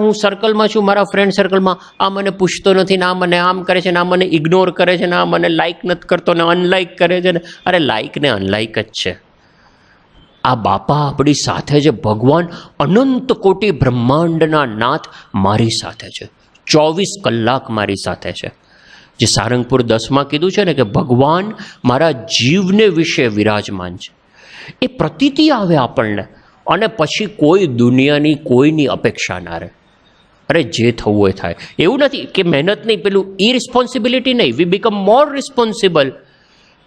હું સર્કલમાં છું, મારા ફ્રેન્ડ સર્કલમાં આ મને પૂછતો નથી ને આ મને આમ કરે છે ને આ મને ઇગ્નોર કરે છે ને આ મને લાઇક નથી કરતો ને અનલાઇક કરે છે ને. અરે લાઇક ને અનલાઇક જ છે. આ બાપા આપણી સાથે છે. ભગવાન અનંત કોટી બ્રહ્માંડના નાથ મારી સાથે છે, 24 કલાક મારી સાથે છે. જે સારંગપુર 10માં કીધું છે ને કે ભગવાન મારા જીવને વિશે વિરાજમાન છે. એ પ્રતીતિ આવે આપણને અને પછી કોઈ દુનિયાની કોઈની અપેક્ષા ના રહે. અરે જે થવું હોય થાય. એવું નથી કે મહેનત નહીં, પેલું ઇરિસ્પોન્સિબિલિટી નહીં. We become more responsible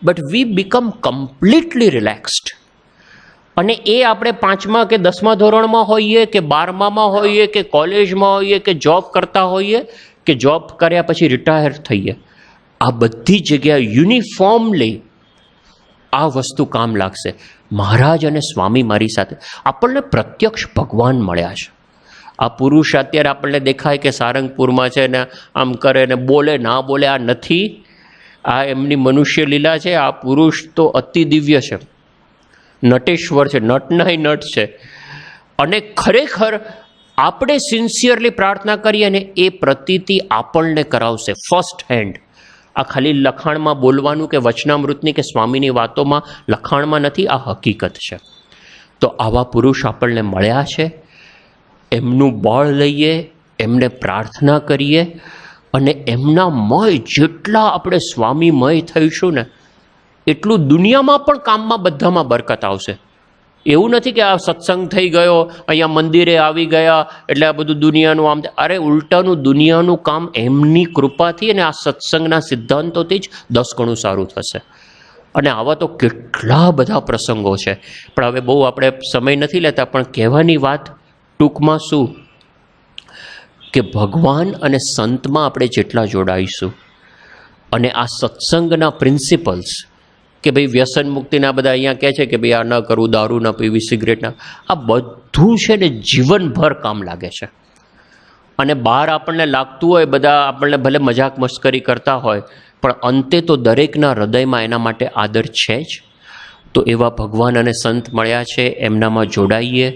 but we become completely relaxed. અને એ આપણે 5મા કે 10મા ધોરણમાં હોઈએ કે 12મામાં હોઈએ કે કોલેજમાં હોઈએ કે જોબ કરતા હોઈએ કે જોબ કર્યા પછી રિટાયર થઈએ, આ બધી જગ્યાએ યુનિફોર્મલી આ વસ્તુ કામ લાગશે. મહારાજ અને સ્વામી મારી સાથે, આપણને પ્રત્યક્ષ ભગવાન મળ્યા છે. આ પુરુષ અત્યારે આપણને દેખાય કે સારંગપુરમાં છે ને આમ કરે ને બોલે ના બોલે, આ નથી. આ એમની મનુષ્ય લીલા છે. આ પુરુષ તો અતિ દિવ્ય છે, નટેશ્વર છે, નટનાય નટ છે. અને ખરેખર આપણે સિન્સિયરલી પ્રાર્થના કરીએ ને એ પ્રતીતિ આપણને કરાવશે ફર્સ્ટ હેન્ડ. આ ખાલી લખાણમાં બોલવાનું કે વચનામૃતની કે સ્વામીની વાતોમાં લખાણમાં નથી, આ હકીકત છે. તો આવા પુરુષ આપણને મળ્યા છે, એમનું બળ લઈએ, એમને પ્રાર્થના કરીએ અને એમના મય જેટલા આપણે સ્વામીમય થઈશું ને એટલું દુનિયામાં પણ કામમાં બધામાં બરકત આવશે. એવું નથી કે આ સત્સંગ થઈ ગયો, અહીંયા મંદિરે આવી ગયા એટલે આ બધું દુનિયાનું આમ, અરે ઉલટાનું દુનિયાનું કામ એમની કૃપાથી અને આ સત્સંગના સિદ્ધાંતોથી જ 10 ગણું સારું થશે. અને આવા તો કેટલા બધા પ્રસંગો છે, પણ હવે બહુ આપણે સમય નથી લેતા. પણ કહેવાની વાત ટૂંકમાં શું કે ભગવાન અને સંતમાં આપણે જેટલા જોડાઈશું અને આ સત્સંગના પ્રિન્સિપલ્સ કે ભાઈ વ્યસન મુક્તિના બધા અહીંયા કહે છે કે ભાઈ આ ન કરવું, દારૂ ન પીવી, સિગરેટ ન, આ બધું છે ને જીવનભર કામ લાગે છે. અને બહાર આપણને લાગતું હોય બધા આપણને ભલે મજાક મસ્કરી કરતા હોય, પણ અંતે તો દરેકના હૃદયમાં એના માટે આદર છે જ. તો એવા ભગવાન અને સંત મળ્યા છે, એમનામાં જોડાઈએ,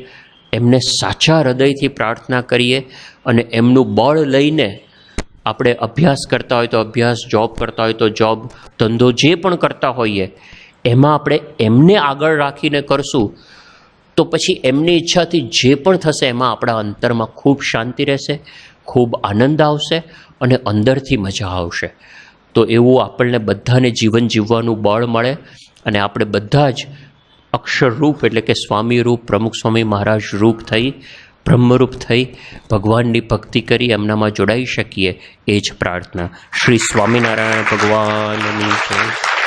એમને સાચા હૃદયથી પ્રાર્થના કરીએ અને એમનું બળ લઈને આપણે અભ્યાસ કરતા હોય તો અભ્યાસ, જોબ કરતા હોય તો જોબ, ધંધો જે પણ કરતા હોઈએ એમાં આપણે એમને આગળ રાખીને કરશું તો પછી એમની ઈચ્છાથી જે પણ થશે એમાં આપણા અંતરમાં ખૂબ શાંતિ રહેશે, ખૂબ આનંદ આવશે અને અંદરથી મજા આવશે. તો એવું આપણને બધાને જીવન જીવવાનું બળ મળે અને આપણે બધા જ અક્ષર રૂપ એટલે કે સ્વામી રૂપ, પ્રમુખ સ્વામી મહારાજ રૂપ થઈ, બ્રહ્મરૂપ થઈ ભગવાનની ભક્તિ કરી એમનામાં જોડાઈ શકીએ, એ જ પ્રાર્થના. શ્રી સ્વામિનારાયણ ભગવાનની જય.